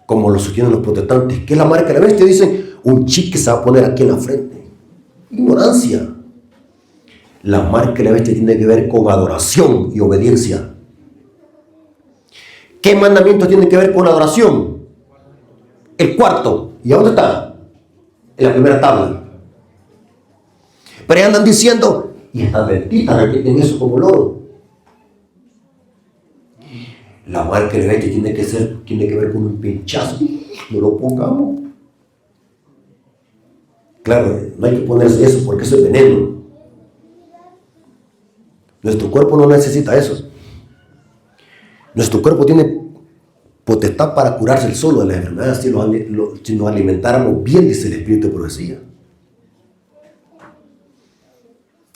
como lo sostienen los protestantes. ¿Qué es la marca de la bestia? Dicen, un chip que se va a poner aquí en la frente. Ignorancia. La marca de la bestia tiene que ver con adoración y obediencia. ¿Qué mandamiento tiene que ver con adoración? El cuarto. ¿Y a dónde está? En la primera tabla. Pero ahí andan diciendo, y estas adventistas repiten eso como loro. La marca de la bestia tiene que ver con un pinchazo. No lo pongamos. Claro, no hay que ponerse eso porque eso es veneno. Nuestro cuerpo no necesita eso. Nuestro cuerpo tiene potestad para curarse el solo de las enfermedades si nos alimentáramos bien, dice el Espíritu de profecía.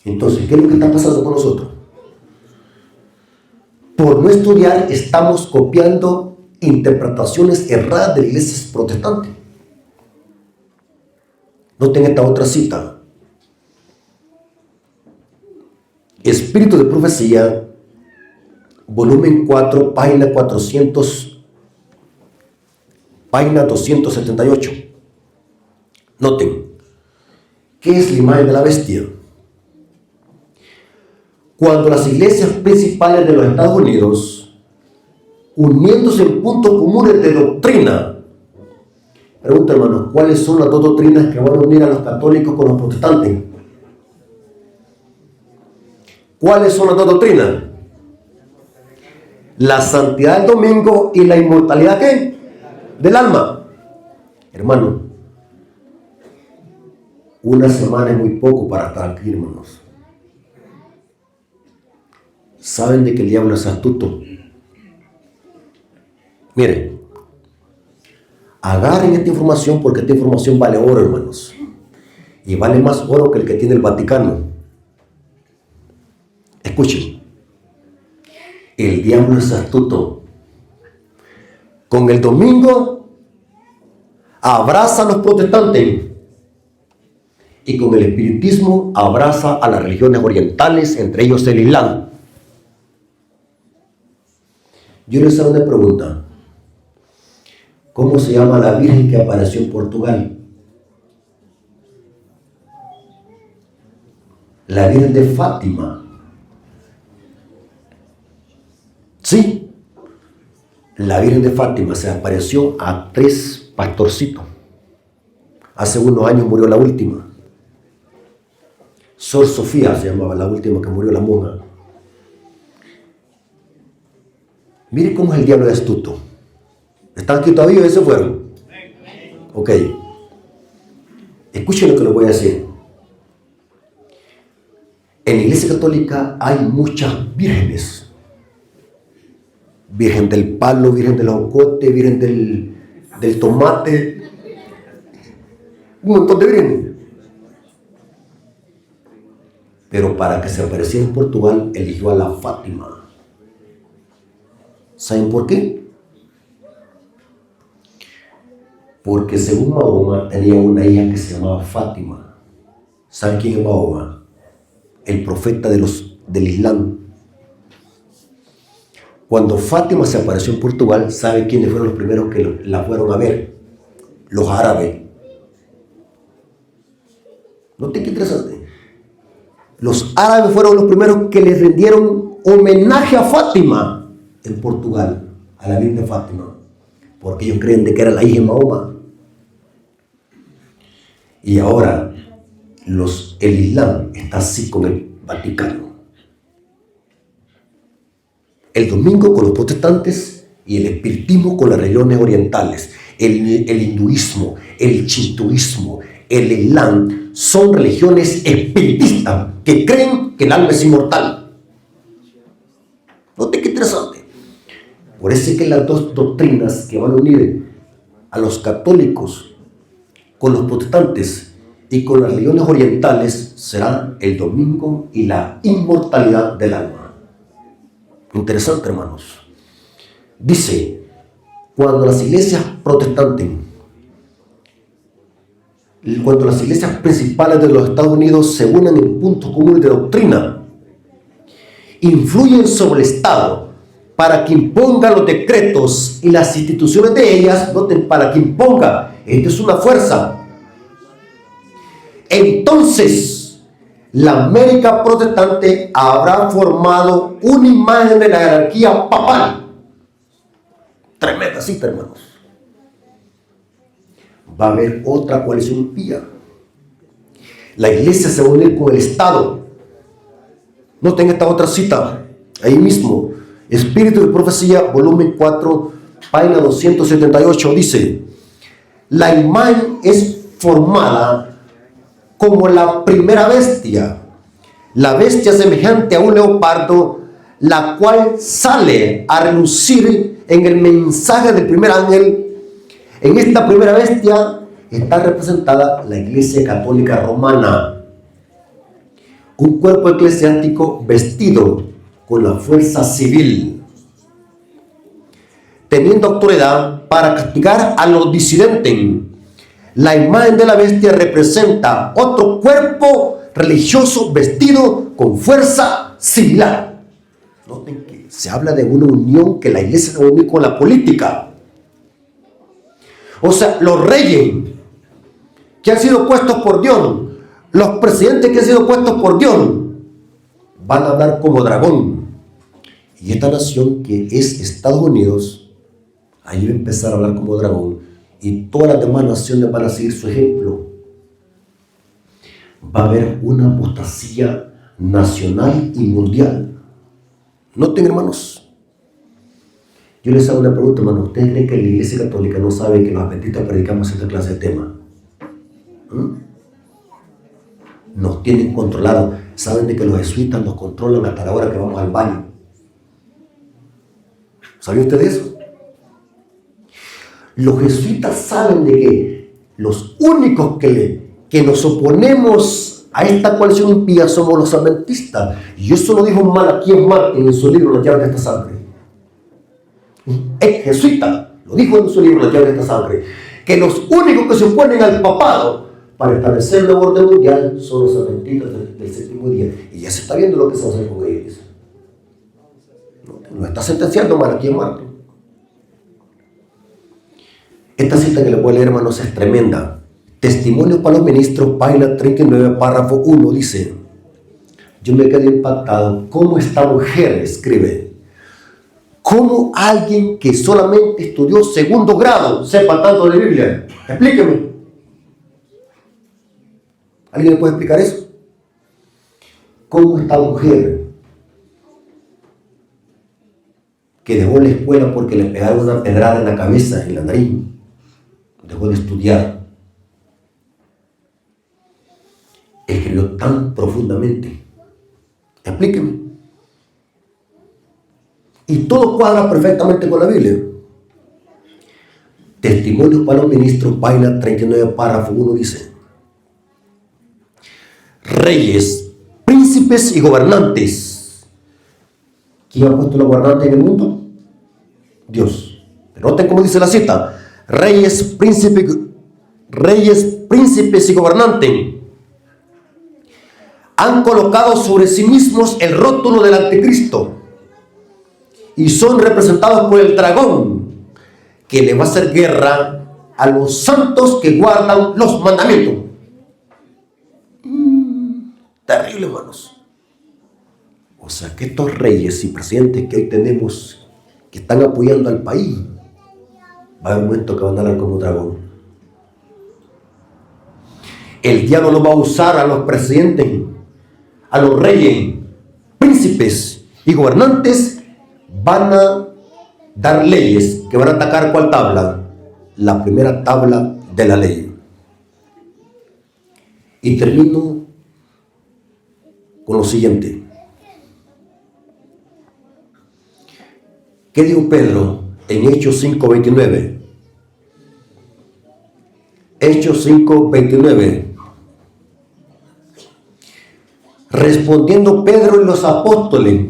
Entonces, ¿qué es lo que está pasando con nosotros? Por no estudiar, estamos copiando interpretaciones erradas de iglesias protestantes. Noten esta otra cita. Espíritu de Profecía, volumen 4, página 278. Noten, ¿qué es la imagen de la bestia? Cuando las iglesias principales de los Estados Unidos, uniéndose en puntos comunes de doctrina, pregunta, hermanos, ¿cuáles son las dos doctrinas que van a unir a los católicos con los protestantes? ¿Cuáles son las dos doctrinas? La santidad del domingo y la inmortalidad, ¿qué? Del alma. Hermano, una semana es muy poco para estar aquí, hermanos. ¿Saben de que el diablo es astuto? Miren, agarren esta información porque esta información vale oro, hermanos. Y vale más oro que el que tiene el Vaticano. Escuchen. El diablo es astuto. Con el domingo abraza a los protestantes. Y con el espiritismo abraza a las religiones orientales, entre ellos el Islam. Yo les hago una pregunta. ¿Cómo se llama la Virgen que apareció en Portugal? La Virgen de Fátima. Sí, la Virgen de Fátima se apareció a 3 pastorcitos. Hace unos años murió la última. Sor Sofía se llamaba la última que murió, la monja. Mire cómo es el diablo de astuto. ¿Están aquí todavía y se fueron? Ok. Escuchen lo que les voy a decir. En la Iglesia Católica hay muchas vírgenes. Virgen del palo, virgen del jocote, virgen del tomate. Un montón de vírgenes. Pero para que se apareciera en Portugal, eligió a la Fátima. ¿Saben por qué? Porque según Mahoma tenía una hija que se llamaba Fátima. ¿Saben quién es Mahoma? El profeta del Islam. Cuando Fátima se apareció en Portugal, ¿sabe quiénes fueron los primeros que la fueron a ver? Los árabes. ¿No te qué interesante? Los árabes fueron los primeros que le rindieron homenaje a Fátima en Portugal, a la Virgen de Fátima, porque ellos creen de que era la hija de Mahoma. Y ahora el Islam está así con el Vaticano. El domingo con los protestantes y el espiritismo con las religiones orientales. El hinduismo, el shintoísmo, el Islam son religiones espiritistas que creen que el alma es inmortal. Note qué interesante. Por eso es que las dos doctrinas que van a unir a los católicos con los protestantes y con las religiones orientales serán el domingo y la inmortalidad del alma. Interesante, hermanos. Dice, cuando las iglesias protestantes, cuando las iglesias principales de los Estados Unidos se unen en puntos comunes de doctrina, influyen sobre el Estado para que imponga los decretos y las instituciones de ellas, noten, para que imponga, esta es una fuerza. Entonces, la América protestante habrá formado una imagen de la jerarquía papal. Tremenda cita, hermanos. Va a haber otra coalición impía. La iglesia se va a unir con el Estado. Noten esta otra cita, ahí mismo. Espíritu de Profecía, volumen 4, página 278, dice: la imagen es formada como la primera bestia, la bestia semejante a un leopardo, la cual sale a relucir en el mensaje del primer ángel. En esta primera bestia está representada la Iglesia Católica Romana, un cuerpo eclesiástico vestido con la fuerza civil, teniendo autoridad para castigar a los disidentes. La imagen de la bestia representa otro cuerpo religioso vestido con fuerza similar. Noten que se habla de una unión, que la iglesia se une con la política. O sea, los reyes que han sido puestos por Dios, los presidentes que han sido puestos por Dios, van a hablar como dragón. Y esta nación que es Estados Unidos, ahí va a empezar a hablar como dragón. Y todas las demás naciones van a seguir su ejemplo. Va a haber una apostasía nacional y mundial. Noten, hermanos. Yo les hago una pregunta, hermanos. ¿Ustedes creen que la Iglesia Católica no sabe que los adventistas predicamos esta clase de tema? Nos tienen controlados. Saben de que los jesuitas nos controlan hasta la hora que vamos al baño. ¿Sabía usted de eso? Los jesuitas saben de que los únicos que nos oponemos a esta coalición impía somos los adventistas. Y eso lo dijo Malaquías Martín en su libro Las llaves de esta sangre. Es jesuita, lo dijo en su libro Las llaves de esta sangre, que los únicos que se oponen al papado para establecer el nuevo orden mundial son los adventistas del séptimo día. Y ya se está viendo lo que se va a hacer con ellos. Nos está sentenciando Malaquías Martín. Esta cita que les voy a leer, hermanos, es tremenda. Testimonios para los ministros, página 39, párrafo 1, dice: yo me quedé impactado. ¿Cómo esta mujer escribe? ¿Cómo alguien que solamente estudió segundo grado sepa tanto de Biblia? Explíqueme. ¿Alguien me puede explicar eso? ¿Cómo esta mujer que dejó la escuela porque le pegaron una pedrada en la cabeza, en la nariz, dejó de estudiar, escribió tan profundamente? Explíqueme. Y todo cuadra perfectamente con la Biblia. Testimonios para los ministros, página 39, párrafo 1, dice: reyes, príncipes y gobernantes. ¿Quién ha puesto los gobernantes en el mundo? Dios. Pero noten cómo dice la cita: reyes, príncipes y gobernantes han colocado sobre sí mismos el rótulo del anticristo y son representados por el dragón, que le va a hacer guerra a los santos que guardan los mandamientos. Terrible, hermanos. O sea, que estos reyes y presidentes que hoy tenemos, que están apoyando al país, va a haber un momento que van a hablar como dragón. El diablo lo va a usar a los presidentes, a los reyes, príncipes y gobernantes. Van a dar leyes que van a atacar ¿cuál tabla? La primera tabla de la ley. Y termino con lo siguiente. ¿Qué dijo Pedro en Hechos 5:29? Hechos 5:29. Respondiendo Pedro y los apóstoles,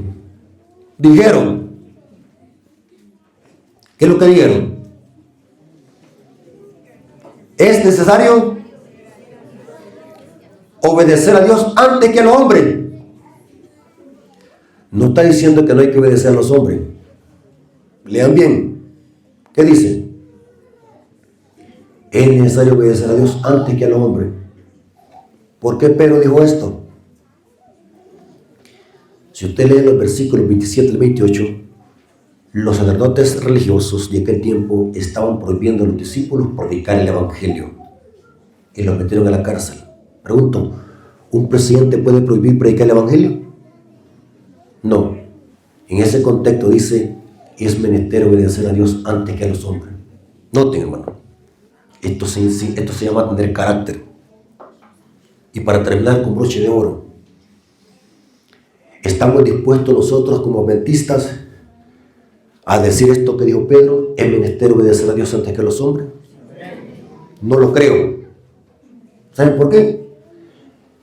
dijeron, ¿qué es lo que dijeron? Es necesario obedecer a Dios antes que a los hombres. No está diciendo que no hay que obedecer a los hombres. Lean bien. ¿Qué dice? Es necesario obedecer a Dios antes que a los hombres. ¿Por qué Pedro dijo esto? Si usted lee los versículos 27 al 28, los sacerdotes religiosos de aquel tiempo estaban prohibiendo a los discípulos predicar el evangelio y los metieron a la cárcel. Pregunto, ¿un presidente puede prohibir predicar el evangelio? No. En ese contexto dice, es menester obedecer a Dios antes que a los hombres. Noten, hermano, esto se llama tener carácter. Y para terminar con broche de oro, ¿estamos dispuestos nosotros como adventistas a decir esto que dijo Pedro? ¿Es menester obedecer a Dios antes que a los hombres? No lo creo. ¿Saben por qué?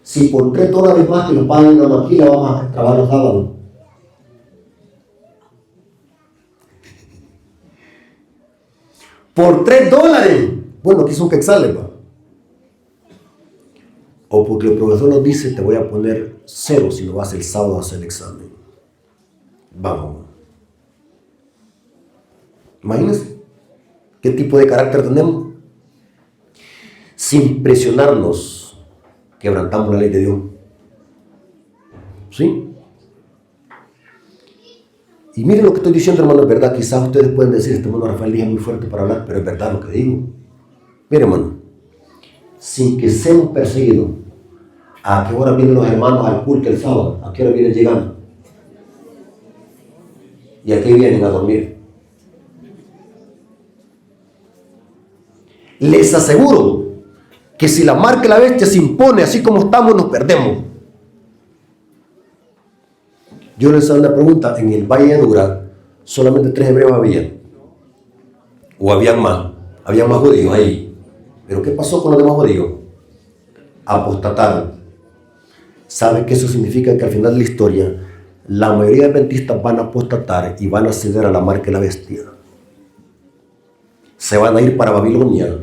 Si por $3 más que nos pagan una maquila vamos a trabajar los sábados. Por $3. Bueno, aquí son quetzales, ¿va? O porque el profesor nos dice, te voy a poner 0 si no vas el sábado a hacer el examen. Vamos. Imagínense qué tipo de carácter tenemos. Sin presionarnos, quebrantamos la ley de Dios. ¿Sí? Y miren lo que estoy diciendo, hermano, es verdad. Quizás ustedes pueden decir, este hermano Rafael Díaz es muy fuerte para hablar, pero es verdad lo que digo. Miren, hermano, sin que seamos perseguidos, ¿a qué hora vienen los hermanos al culto el sábado? ¿A qué hora vienen llegando? ¿Y a qué vienen a dormir? Les aseguro que si la marca de la bestia se impone así como estamos, nos perdemos. Yo les hago una pregunta, en el Valle de Dura solamente 3 hebreos había, o habían más judíos ahí. Pero ¿qué pasó con los demás judíos? Apostataron. ¿Sabe qué eso significa? Que al final de la historia la mayoría de adventistas van a apostatar y van a ceder a la marca de la bestia. Se van a ir para Babilonia.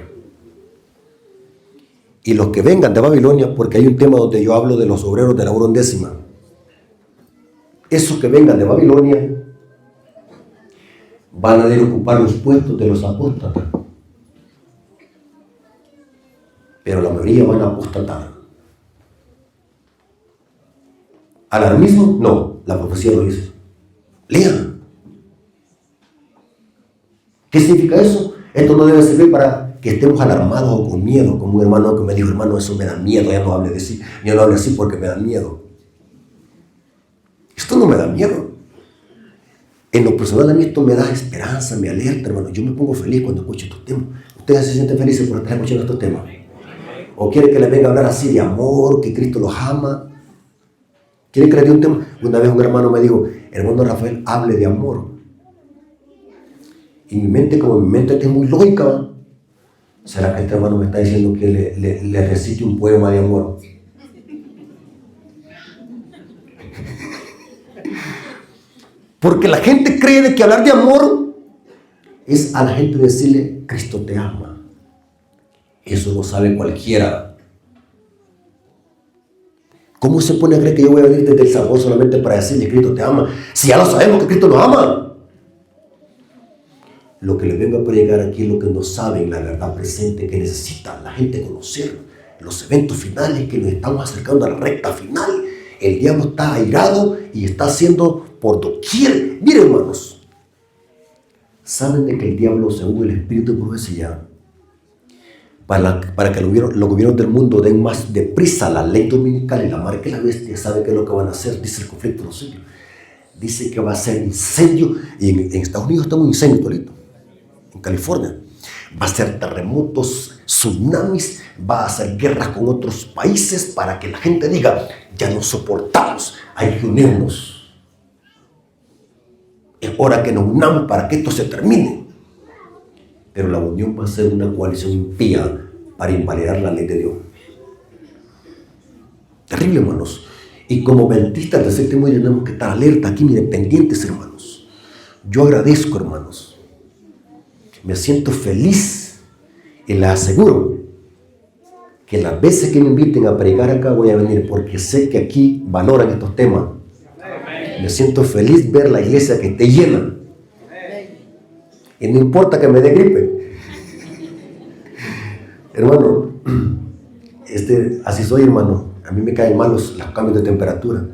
Y los que vengan de Babilonia, porque hay un tema donde yo hablo de los obreros de la hora undécima, esos que vengan de Babilonia van a ir a ocupar los puestos de los apóstatas. Pero la mayoría van a apostatar. ¿Alarmismo? No, la profecía lo dice. Lean. ¿Qué significa eso? Esto no debe servir para que estemos alarmados o con miedo, como un hermano que me dijo, hermano, eso me da miedo, ya no hable de así, ya no hable así porque me da miedo. Esto no me da miedo. En lo personal a mí esto me da esperanza, me alerta, hermano. Yo me pongo feliz cuando escucho estos temas. ¿Ustedes se sienten felices por estar escuchando estos temas? ¿O quieren que les venga a hablar así de amor, que Cristo los ama? ¿Quieren que les dé un tema? Una vez un hermano me dijo, hermano Rafael, hable de amor. Y mi mente, como mi mente es muy lógica, ¿no? ¿Será que este hermano me está diciendo que le recite un poema de amor? Porque la gente cree de que hablar de amor es a la gente decirle, Cristo te ama. Eso lo sabe cualquiera. ¿Cómo se pone a creer que yo voy a venir desde El Salvador solamente para decirle, Cristo te ama? Si ya lo sabemos que Cristo nos ama. Lo que les vengo a predicar aquí es lo que no saben, la verdad presente que necesita la gente conocer. Los eventos finales, que nos estamos acercando a la recta final. El diablo está airado y está haciendo por doquier. Miren, hermanos, saben de que el diablo, según el espíritu de profecía, para que los gobiernos del mundo den más deprisa la ley dominical y la marca de la bestia, ¿saben qué es lo que van a hacer? Dice el conflicto de los siglos. Dice que va a ser incendio, y en Estados Unidos estamos en incendio, Tolito, en California. Va a ser terremotos, tsunamis, va a hacer guerras con otros países para que la gente diga, ya no soportamos, hay que unirnos. Es hora que nos unamos para que esto se termine. Pero la unión va a ser una coalición impía para invalidar la ley de Dios. Terrible, hermanos. Y como adventistas del séptimo día tenemos que estar alerta aquí, miren, pendientes, hermanos. Yo agradezco, hermanos. Me siento feliz y les aseguro que las veces que me inviten a predicar acá voy a venir, porque sé que aquí valoran estos temas. Me siento feliz ver la iglesia que esté llena. Y no importa que me dé gripe. Hermano, así soy, hermano. A mí me caen mal los cambios de temperatura.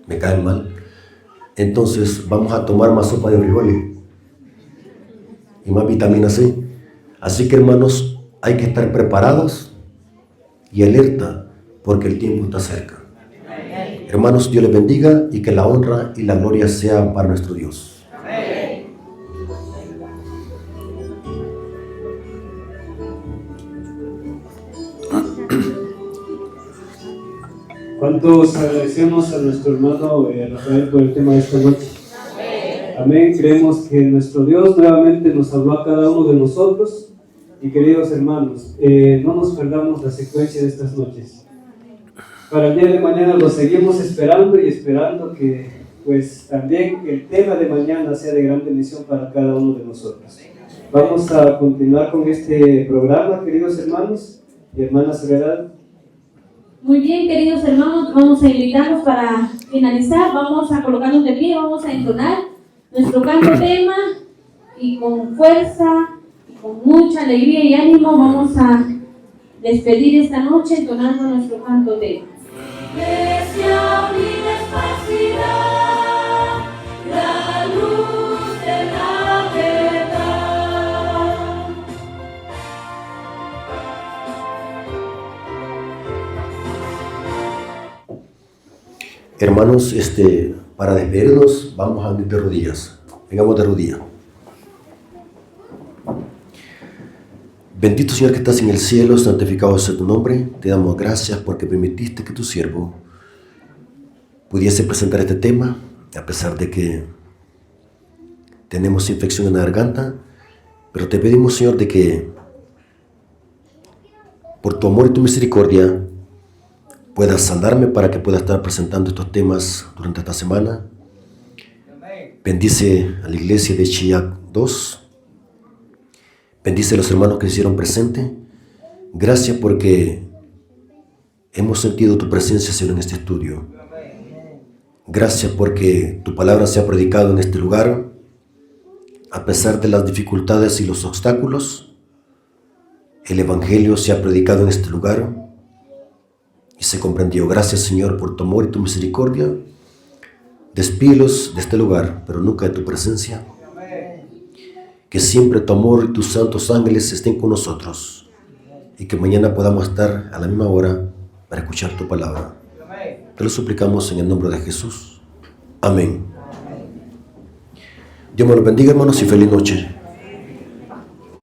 Me caen mal. Entonces vamos a tomar más sopa de frijoles y más vitamina C. Así que, hermanos, hay que estar preparados y alerta porque el tiempo está cerca. Hermanos, Dios les bendiga y que la honra y la gloria sea para nuestro Dios. ¿Cuántos agradecemos a nuestro hermano Rafael por el tema de esta noche? Amén. Creemos que nuestro Dios nuevamente nos habló a cada uno de nosotros. Y queridos hermanos, no nos perdamos la secuencia de estas noches. Para el día de mañana lo seguimos esperando y esperando que pues también el tema de mañana sea de gran bendición para cada uno de nosotros. Vamos a continuar con este programa, queridos hermanos y hermanas Soledad. Muy bien, queridos hermanos, vamos a invitarlos para finalizar, vamos a colocarnos de pie, vamos a entonar nuestro canto tema y con fuerza, con mucha alegría y ánimo vamos a despedir esta noche entonando nuestro canto tema. Iglesia unida esparcirá la luz de la verdad. Hermanos, para despedirnos vamos a venir de rodillas. Vengamos de rodillas. Bendito Señor que estás en el cielo, santificado sea tu nombre. Te damos gracias porque permitiste que tu siervo pudiese presentar este tema, a pesar de que tenemos infección en la garganta. Pero te pedimos, Señor, de que por tu amor y tu misericordia puedas sanarme para que pueda estar presentando estos temas durante esta semana. Bendice a la iglesia de Chiac 2. Bendice a los hermanos que se hicieron presentes. Gracias porque hemos sentido tu presencia, Señor, en este estudio. Gracias porque tu palabra se ha predicado en este lugar. A pesar de las dificultades y los obstáculos, el Evangelio se ha predicado en este lugar y se comprendió. Gracias, Señor, por tu amor y tu misericordia. Despídelos de este lugar, pero nunca de tu presencia. Que siempre tu amor y tus santos ángeles estén con nosotros y que mañana podamos estar a la misma hora para escuchar tu palabra. Te lo suplicamos en el nombre de Jesús. Amén. Dios me los bendiga, hermanos, y feliz noche.